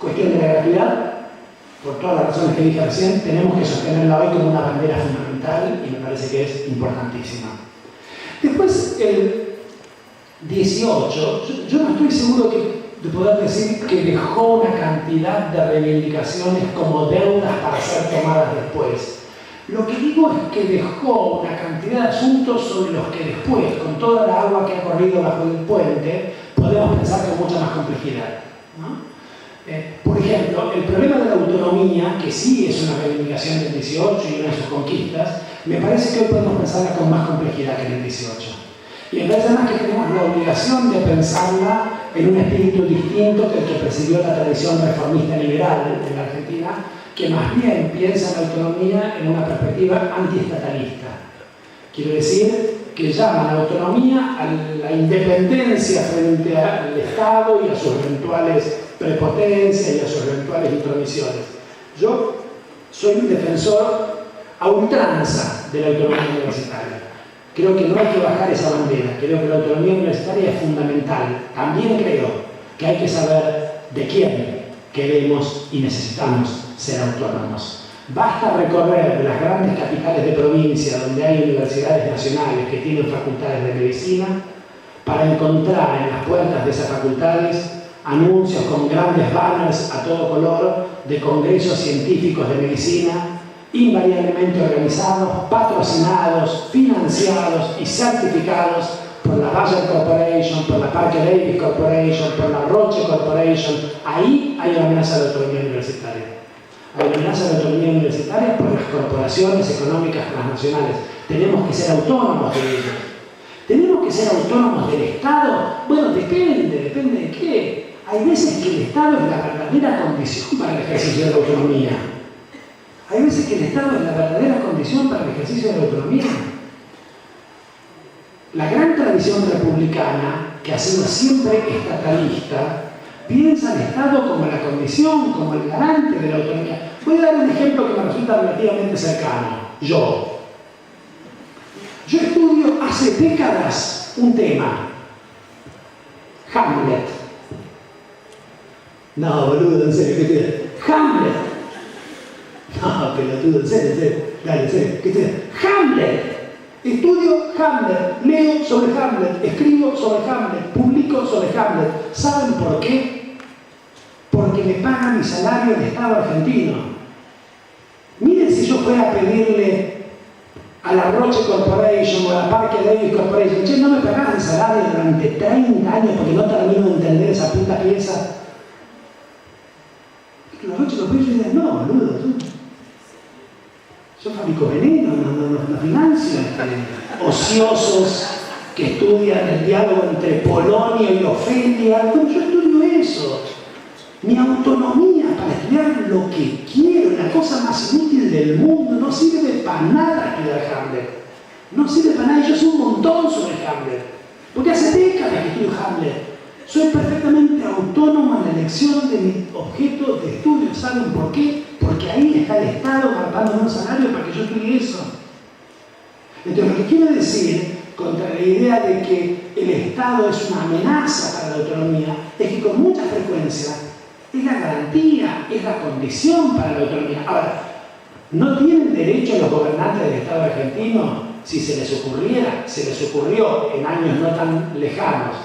cuestión de la gratuidad, por todas las razones que dije recién, tenemos que sostenerla hoy como una bandera fundamental y me parece que es importantísima. Después, el 18, yo no estoy seguro de poder decir que dejó una cantidad de reivindicaciones como deudas para ser tomadas después. Lo que digo es que dejó una cantidad de asuntos sobre los que después, con toda la agua que ha corrido bajo el puente, podemos pensar con mucha más complejidad, ¿no? Por ejemplo, el problema de la autonomía, que sí es una reivindicación del 18 y una de sus conquistas, me parece que hoy podemos pensarla con más complejidad que en el 18. Y me parece además que tenemos la obligación de pensarla en un espíritu distinto que el que presidió la tradición reformista liberal en la Argentina, que más bien piensa en la autonomía en una perspectiva antiestatalista. Quiero decir que llama a la autonomía a la independencia frente al Estado y a sus eventuales prepotencias y a sus eventuales intromisiones. Yo soy un defensor a ultranza de la autonomía universitaria. Creo que no hay que bajar esa bandera. Creo que la autonomía universitaria es fundamental. También creo que hay que saber de quién queremos y necesitamos ser autónomos. Basta recorrer las grandes capitales de provincia donde hay universidades nacionales que tienen facultades de medicina para encontrar en las puertas de esas facultades anuncios con grandes banners a todo color de congresos científicos de medicina, invariablemente organizados, patrocinados, financiados y certificados por la Bayer Corporation, por la Parker Davis Corporation, por la Roche Corporation. Ahí hay una amenaza de autonomía universitaria. Hay una amenaza de autonomía universitaria por las corporaciones económicas transnacionales. Tenemos que ser autónomos de ellos. ¿Tenemos que ser autónomos del Estado? Bueno, depende de qué. Hay veces que el Estado es la verdadera condición para el ejercicio de la autonomía. Hay veces que el Estado es la verdadera condición para el ejercicio de la autonomía. La gran tradición republicana, que ha sido siempre estatalista, piensa al Estado como la condición, como el garante de la autonomía. Voy a dar un ejemplo que me resulta relativamente cercano. Yo estudio hace décadas un tema. Hamlet. No, boludo, en serio, ¿qué te da? Hamlet. No, pelotudo, en serio. Dale, en serio, ¿qué te da? Hamlet. Estudio Hamlet, leo sobre Hamlet, escribo sobre Hamlet, publico sobre Hamlet. ¿Saben por qué? Porque me paga mi salario el Estado argentino. Miren si yo fuera a pedirle a la Roche Corporation o a la Parker Davis Corporation, che, no me pagás el salario durante 30 años porque no termino de entender esa puta pieza. Y la Roche Corporation dice, no, boludo, yo fabrico veneno, no financio ociosos que estudian el diálogo entre Polonio y Ofelia. No, yo estudio eso. Mi autonomía para estudiar lo que quiero, la cosa más inútil del mundo, no sirve para nada estudiar Hamlet. No sirve para nada, yo sé un montón sobre Hamlet. Porque hace décadas que estudio Hamlet. Soy perfectamente autónomo en la elección de mi objeto de estudio. ¿Saben por qué? Porque ahí está el Estado pagándome un salario para que yo estudie eso. Entonces, lo que quiero decir, contra la idea de que el Estado es una amenaza para la autonomía, es que con mucha frecuencia es la garantía, es la condición para la autonomía. Ahora, ¿no tienen derecho los gobernantes del Estado argentino, si se les ocurrió en años no tan lejanos,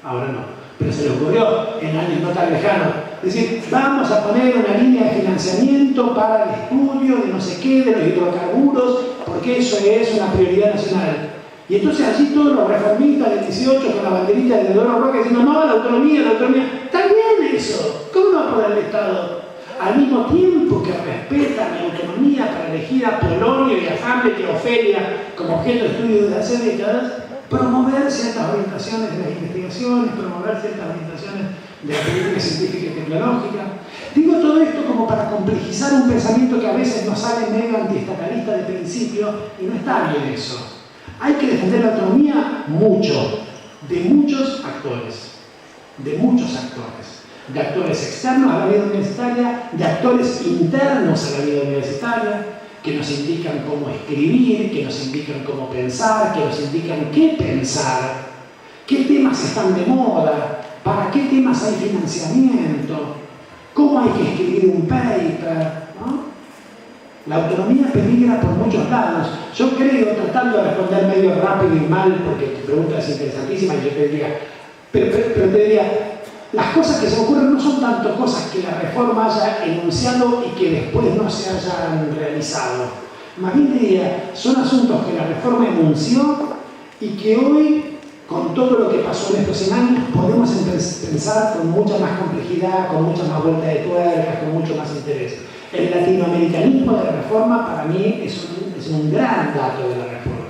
ahora no, pero se les ocurrió en años no tan lejanos, es decir, vamos a poner una línea de financiamiento para el estudio de no sé qué, de los hidrocarburos, porque eso es una prioridad nacional? Y entonces allí todos los reformistas del 18 con la banderita de Eduardo Roca diciendo, no, la autonomía, está bien eso, ¿cómo no va a poner el Estado? Al mismo tiempo que respeta mi autonomía para elegir a Polonio y a Hamlet y a Ofelia como objeto de estudio desde hace décadas, promover ciertas orientaciones de las investigaciones, promover ciertas orientaciones de la política científica y tecnológica. Digo todo esto como para complejizar un pensamiento que a veces nos sale medio antiestatalista de principio y no está bien eso. Hay que defender la autonomía mucho, de muchos actores, de actores externos a la vida universitaria, de actores internos a la vida universitaria, que nos indican cómo escribir, que nos indican cómo pensar, que nos indican qué pensar, qué temas están de moda, para qué temas hay financiamiento, cómo hay que escribir un paper, ¿no? La autonomía peligra por muchos lados. Yo creo, tratando de responder medio rápido y mal, porque tu pregunta es interesantísima y yo te diría, pero te diría, las cosas que se ocurren no son tanto cosas que la reforma haya enunciado y que después no se hayan realizado. Más bien diría, son asuntos que la reforma enunció y que hoy, con todo lo que pasó en estos 100 años, podemos pensar con mucha más complejidad, con mucha más vuelta de tuercas, con mucho más interés. El latinoamericanismo de la reforma para mí es un gran dato de la reforma.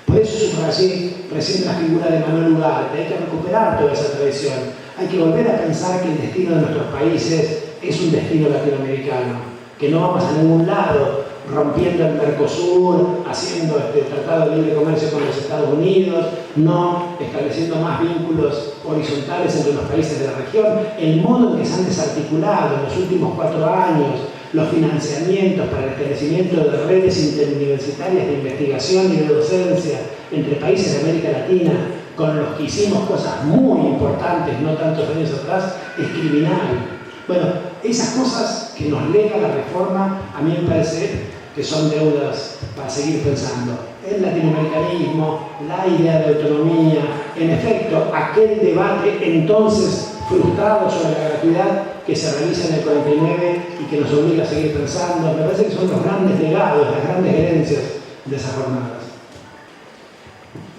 Por eso subrayé recién la figura de Manuel Ugarte. Hay que recuperar toda esa tradición. Hay que volver a pensar que el destino de nuestros países es un destino latinoamericano, que no vamos a ningún lado rompiendo el Mercosur, haciendo tratado de libre comercio con los Estados Unidos, no estableciendo más vínculos horizontales entre los países de la región. El modo en que se han desarticulado en los últimos 4 años los financiamientos para el establecimiento de redes interuniversitarias de investigación y de docencia entre países de América Latina, con los que hicimos cosas muy importantes no tantos años atrás, es criminal. Bueno, esas cosas que nos lega la reforma, a mí me parece que son deudas para seguir pensando. El latinoamericanismo, la idea de autonomía, en efecto, aquel debate entonces frustrado sobre la gratuidad que se realiza en el 49 y que nos obliga a seguir pensando, me parece que son los grandes legados, las grandes herencias de esas jornadas.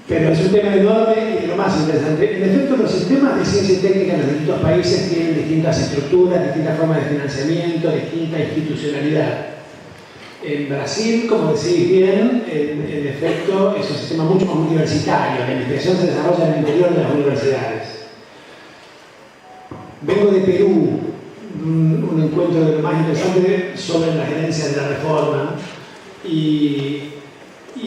Pero es un tema enorme y lo más interesante. En efecto, los sistemas de ciencia y técnica en los distintos países tienen distintas estructuras, distintas formas de financiamiento, distinta institucionalidad. En Brasil, como decís bien, en efecto, es un sistema mucho más universitario. La investigación se desarrolla en el interior de las universidades. Vengo de Perú, un encuentro de lo más interesante sobre las herencias de la reforma, ¿no? Y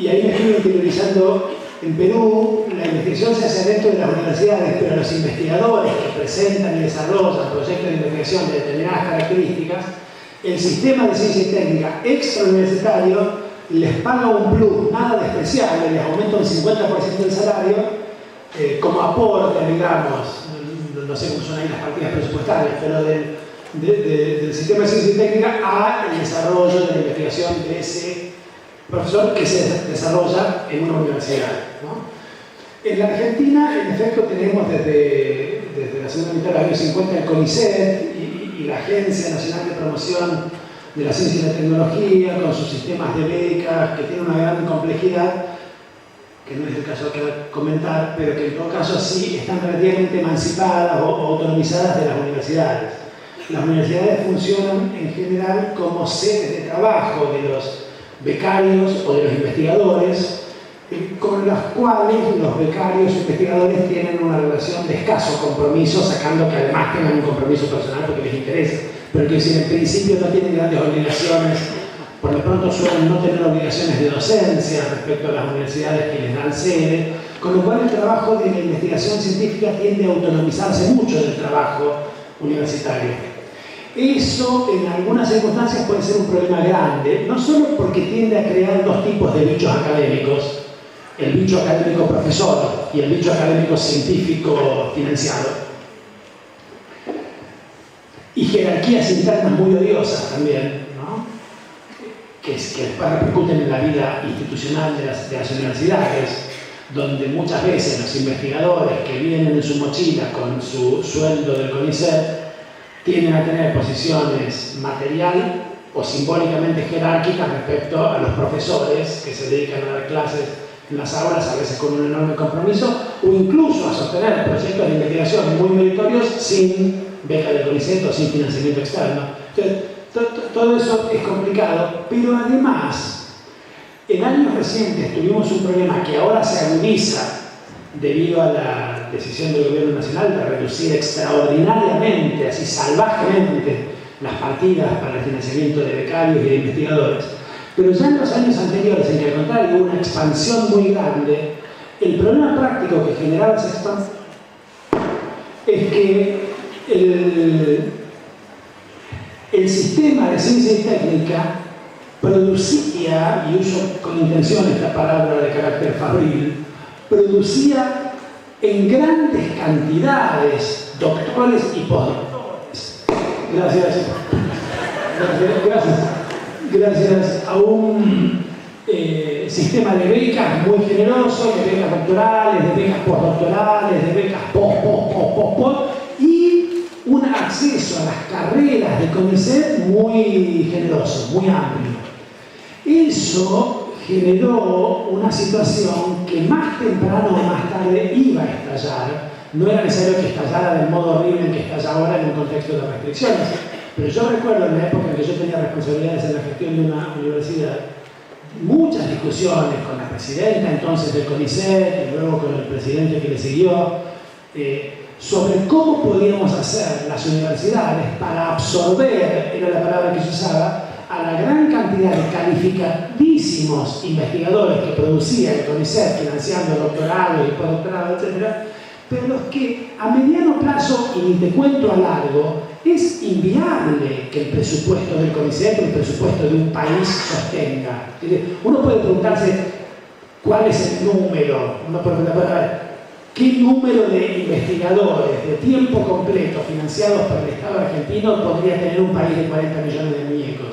ahí me estuve interiorizando. En Perú, la investigación se hace dentro de las universidades, pero los investigadores que presentan y desarrollan proyectos de investigación de determinadas características, el sistema de ciencia y técnica extrauniversitario les paga un plus nada despreciable, les aumenta un 50% del salario como aporte, digamos, no sé cómo son ahí las partidas presupuestarias, pero del sistema de ciencia y técnica al desarrollo de la investigación de ese profesor que se desarrolla en una universidad, ¿no? En la Argentina, en efecto, tenemos desde la segunda mitad de los años 50 el CONICET y la Agencia Nacional de Promoción de la Ciencia y la Tecnología, con sus sistemas de becas, que tienen una gran complejidad, que no es el caso que comentar, pero que en todo caso sí están relativamente emancipadas o autonomizadas de las universidades. Las universidades funcionan en general como sedes de trabajo de los becarios o de los investigadores, con los cuales los becarios o investigadores tienen una relación de escaso compromiso, sacando que además tengan un compromiso personal porque les interesa, pero que si en principio no tienen grandes obligaciones, por lo pronto suelen no tener obligaciones de docencia respecto a las universidades que les dan sede, con lo cual el trabajo de la investigación científica tiende a autonomizarse mucho del trabajo universitario. Eso en algunas circunstancias puede ser un problema grande, no solo porque tiende a crear dos tipos de bichos académicos, el bicho académico profesor y el bicho académico científico financiado, y jerarquías internas muy odiosas también, ¿no? que después repercuten en la vida institucional de las universidades, donde muchas veces los investigadores que vienen en su mochila con su sueldo del CONICET tienden a tener posiciones material o simbólicamente jerárquicas respecto a los profesores que se dedican a dar clases en las aulas, a veces con un enorme compromiso, o incluso a sostener proyectos de investigación muy meritorios sin beca de CONICET o sin financiamiento externo. Entonces, todo eso es complicado, pero además, en años recientes tuvimos un problema que ahora se agudiza debido a la decisión del gobierno nacional de reducir extraordinariamente, así salvajemente, las partidas para el financiamiento de becarios y de investigadores. Pero ya en los años anteriores, en que al contrario hubo una expansión muy grande, el problema práctico que generaba esa expansión es que el sistema de ciencia y técnica producía, y uso con intención esta palabra de carácter fabril, producía en grandes cantidades doctores y postdoctores. Gracias a un sistema de becas muy generoso, de becas doctorales, de becas postdoctorales, de becas post, y un acceso a las carreras de CONICET muy generoso, muy amplio. Eso generó una situación que más temprano o más tarde iba a estallar. No era necesario que estallara del modo horrible en que estalla ahora en un contexto de restricciones. Pero yo recuerdo en la época en que yo tenía responsabilidades en la gestión de una universidad, muchas discusiones con la presidenta entonces del CONICET y luego con el presidente que le siguió, sobre cómo podíamos hacer las universidades para absorber, era la palabra que se usaba, a la gran cantidad de calificadísimos investigadores que producía el CONICET, financiando doctorados y postdoctorados, etc., pero los que a mediano plazo, y ni te cuento a largo, es inviable que el presupuesto del CONICET o el presupuesto de un país sostenga. Uno puede preguntarse cuál es el número, uno puede preguntar, ¿qué número de investigadores de tiempo completo financiados por el Estado argentino podría tener un país de 40 millones de muñecos?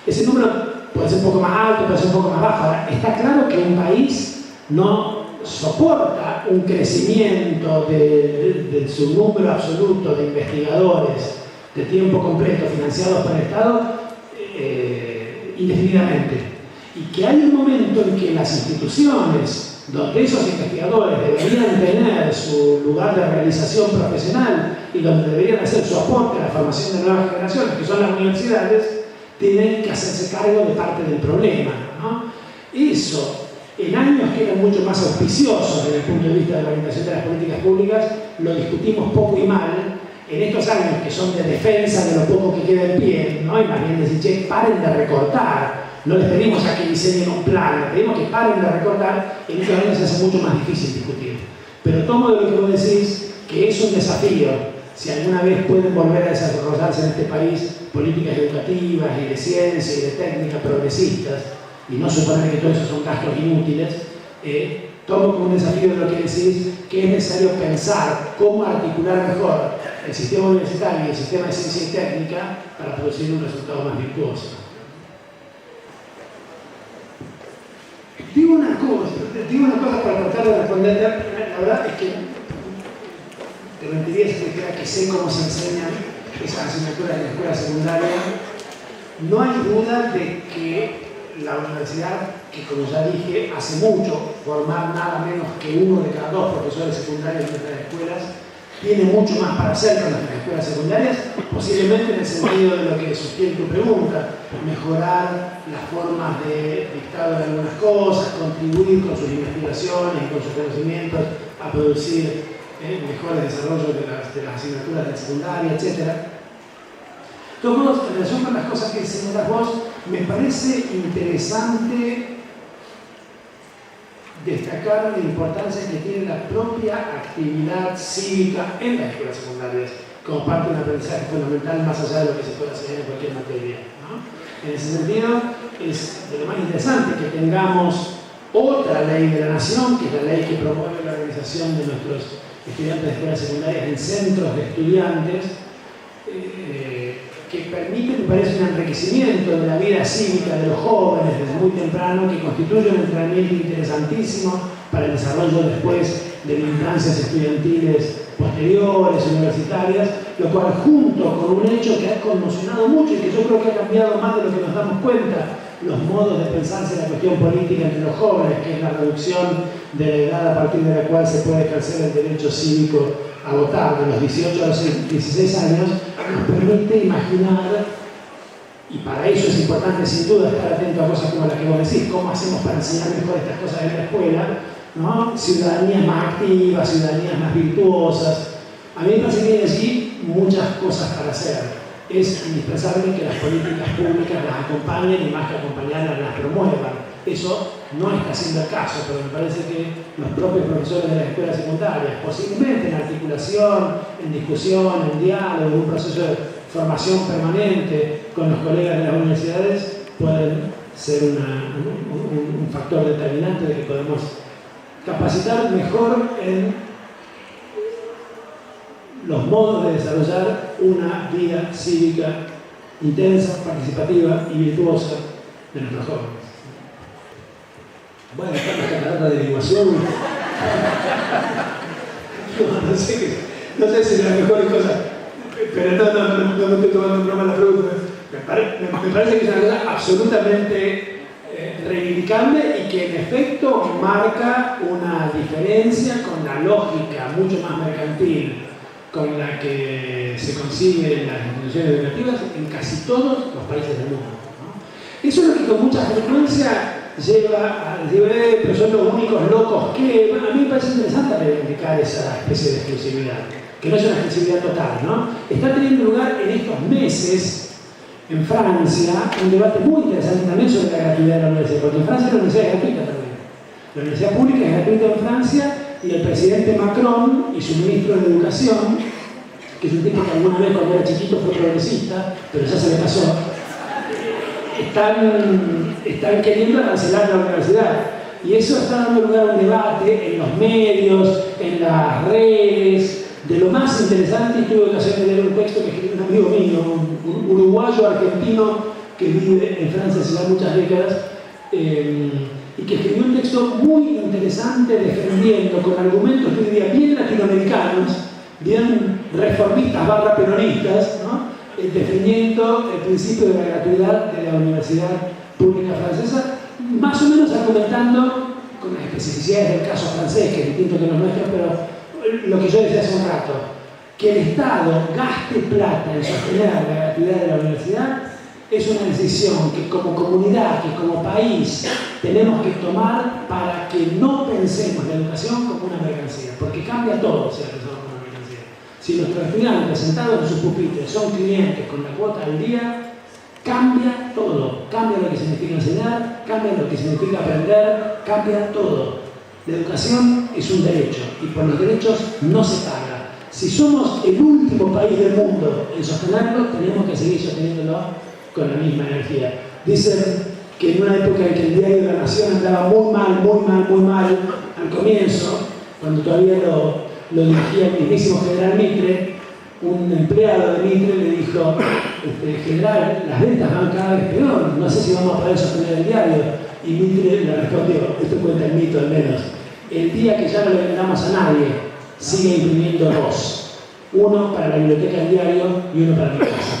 Ese número puede ser un poco más alto, puede ser un poco más bajo. Ahora, está claro que un país no soporta un crecimiento de su número absoluto de investigadores de tiempo completo financiados por el Estado indefinidamente. Y que hay un momento en que las instituciones donde esos investigadores deberían tener su lugar de realización profesional y donde deberían hacer su aporte a la formación de nuevas generaciones, que son las universidades, tienen que hacerse cargo de parte del problema, ¿no? Eso, en años que eran mucho más auspiciosos desde el punto de vista de la orientación de las políticas públicas, lo discutimos poco y mal. En estos años que son de defensa de lo poco que queda en pie, ¿no? Y más bien decir, che, paren de recortar. No les pedimos a que diseñen un plan, les pedimos que paren de recortar. En estos años se hace mucho más difícil discutir. Pero tomo de lo que vos decís, que es un desafío. Si alguna vez pueden volver a desarrollarse en este país políticas educativas y de ciencia y de técnicas progresistas, y no suponer que todo eso son gastos inútiles, tomo como un desafío de lo que decís, que es necesario pensar cómo articular mejor el sistema universitario y el sistema de ciencia y técnica para producir un resultado más virtuoso. Digo una cosa para tratar de responder. La verdad es que te mentiría si te dijera que sé cómo se enseñan esas asignaturas en la escuela secundaria. No hay duda de que la universidad, que como ya dije, hace mucho formar nada menos que 1 de cada 2 profesores secundarios en nuestras escuelas, tiene mucho más para hacer con las escuelas secundarias, posiblemente en el sentido de lo que sugiere tu pregunta, mejorar las formas de dictado de algunas cosas, contribuir con sus investigaciones y con sus conocimientos a producir mejores desarrollos de las asignaturas de la secundaria, etc. De todos modos, en relación con las cosas que señalas vos, me parece interesante destacar la importancia que tiene la propia actividad cívica en las escuelas secundarias como parte de un aprendizaje fundamental más allá de lo que se puede hacer en cualquier materia, ¿no? En ese sentido, es de lo más interesante que tengamos otra ley de la nación, que es la ley que promueve la organización de nuestros estudiantes de escuelas secundarias en centros de estudiantes, que permite, me parece, un enriquecimiento de la vida cívica de los jóvenes desde muy temprano, que constituye un entrenamiento interesantísimo para el desarrollo después de militancias estudiantiles posteriores, universitarias, lo cual junto con un hecho que ha conmocionado mucho y que yo creo que ha cambiado más de lo que nos damos cuenta, los modos de pensarse la cuestión política entre los jóvenes, que es la reducción de la edad a partir de la cual se puede ejercer el derecho cívico a votar, de los 18 a los 16 años, nos permite imaginar, y para eso es importante sin duda estar atento a cosas como las que vos decís, cómo hacemos para enseñar mejor estas cosas en la escuela, ¿no? Ciudadanías más activas, ciudadanías más virtuosas. A mí me parece que hay allí muchas cosas para hacer. Es indispensable que las políticas públicas las acompañen y más que acompañarlas, las promuevan. Eso no está siendo el caso, pero me parece que los propios profesores de las escuelas secundarias, posiblemente en articulación, en discusión, en diálogo, en un proceso de formación permanente con los colegas de las universidades, pueden ser un factor determinante de que podemos capacitar mejor en los modos de desarrollar una vida cívica intensa, participativa y virtuosa de nuestros jóvenes. Bueno, está nuestra carta de averiguación. No sé si es la mejor cosa, pero no estoy tomando en broma la pregunta. Me parece que es una cosa absolutamente reivindicable y que en efecto marca una diferencia con la lógica mucho más mercantil con la que se consigue en las instituciones educativas en casi todos los países del mundo, ¿no? Eso es lo que con mucha frecuencia lleva a decir, pero son los únicos locos que... Bueno, a mí me parece interesante reivindicar esa especie de exclusividad, que no es una exclusividad total, ¿no? Está teniendo lugar en estos meses en Francia un debate muy interesante también sobre la gratuidad de la universidad, porque en Francia la universidad es gratuita también. La universidad pública es gratuita en Francia y el presidente Macron y su ministro de Educación, que es un tipo que alguna vez cuando era chiquito fue progresista, pero ya se le pasó, están queriendo cancelar la universidad. Y eso está dando lugar a un debate en los medios, en las redes, de lo más interesante. Y tuve ocasión de leer un texto que escribió un amigo mío, un uruguayo argentino que vive en Francia hace ya muchas décadas, y que escribió un texto muy interesante defendiendo con argumentos, yo diría, bien latinoamericanos, bien reformistas barra peronistas, ¿no? Defendiendo el principio de la gratuidad de la universidad pública francesa, más o menos argumentando con las especificidades del caso francés, que es distinto que los nuestros, pero lo que yo decía hace un rato, que el Estado gaste plata en sostener la gratuidad de la universidad es una decisión que como comunidad, que como país tenemos que tomar para que no pensemos la educación como una mercancía, porque cambia todo si la pensamos como una mercancía. Si nuestros estudiantes sentados en sus pupitres son clientes con la cuota al día, cambia todo, cambia lo que significa enseñar, cambia lo que significa aprender, cambia todo. La educación es un derecho y por los derechos no se paga. Si somos el último país del mundo en sostenerlo, tenemos que seguir sosteniéndolo con la misma energía. Dicen que en una época en que el diario de la Nación andaba muy mal, al comienzo, cuando todavía lo dirigía el mismísimo general Mitre, un empleado de Mitre le dijo, general, las ventas van cada vez peor, no sé si vamos a poder sostener el diario. Y Mitre le respondió, esto cuenta el mito al menos, el día que ya no le vendamos a nadie, sigue imprimiendo dos, uno para la biblioteca del diario y uno para mi casa.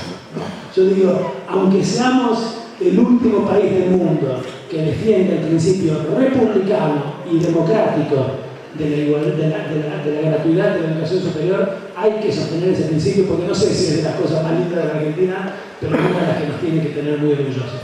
Yo digo, aunque seamos el último país del mundo que defiende el principio republicano y democrático de la gratuidad de la educación superior, hay que sostener ese principio, porque no sé si es de las cosas más lindas de la Argentina, pero es una de las que nos tiene que tener muy orgullosos.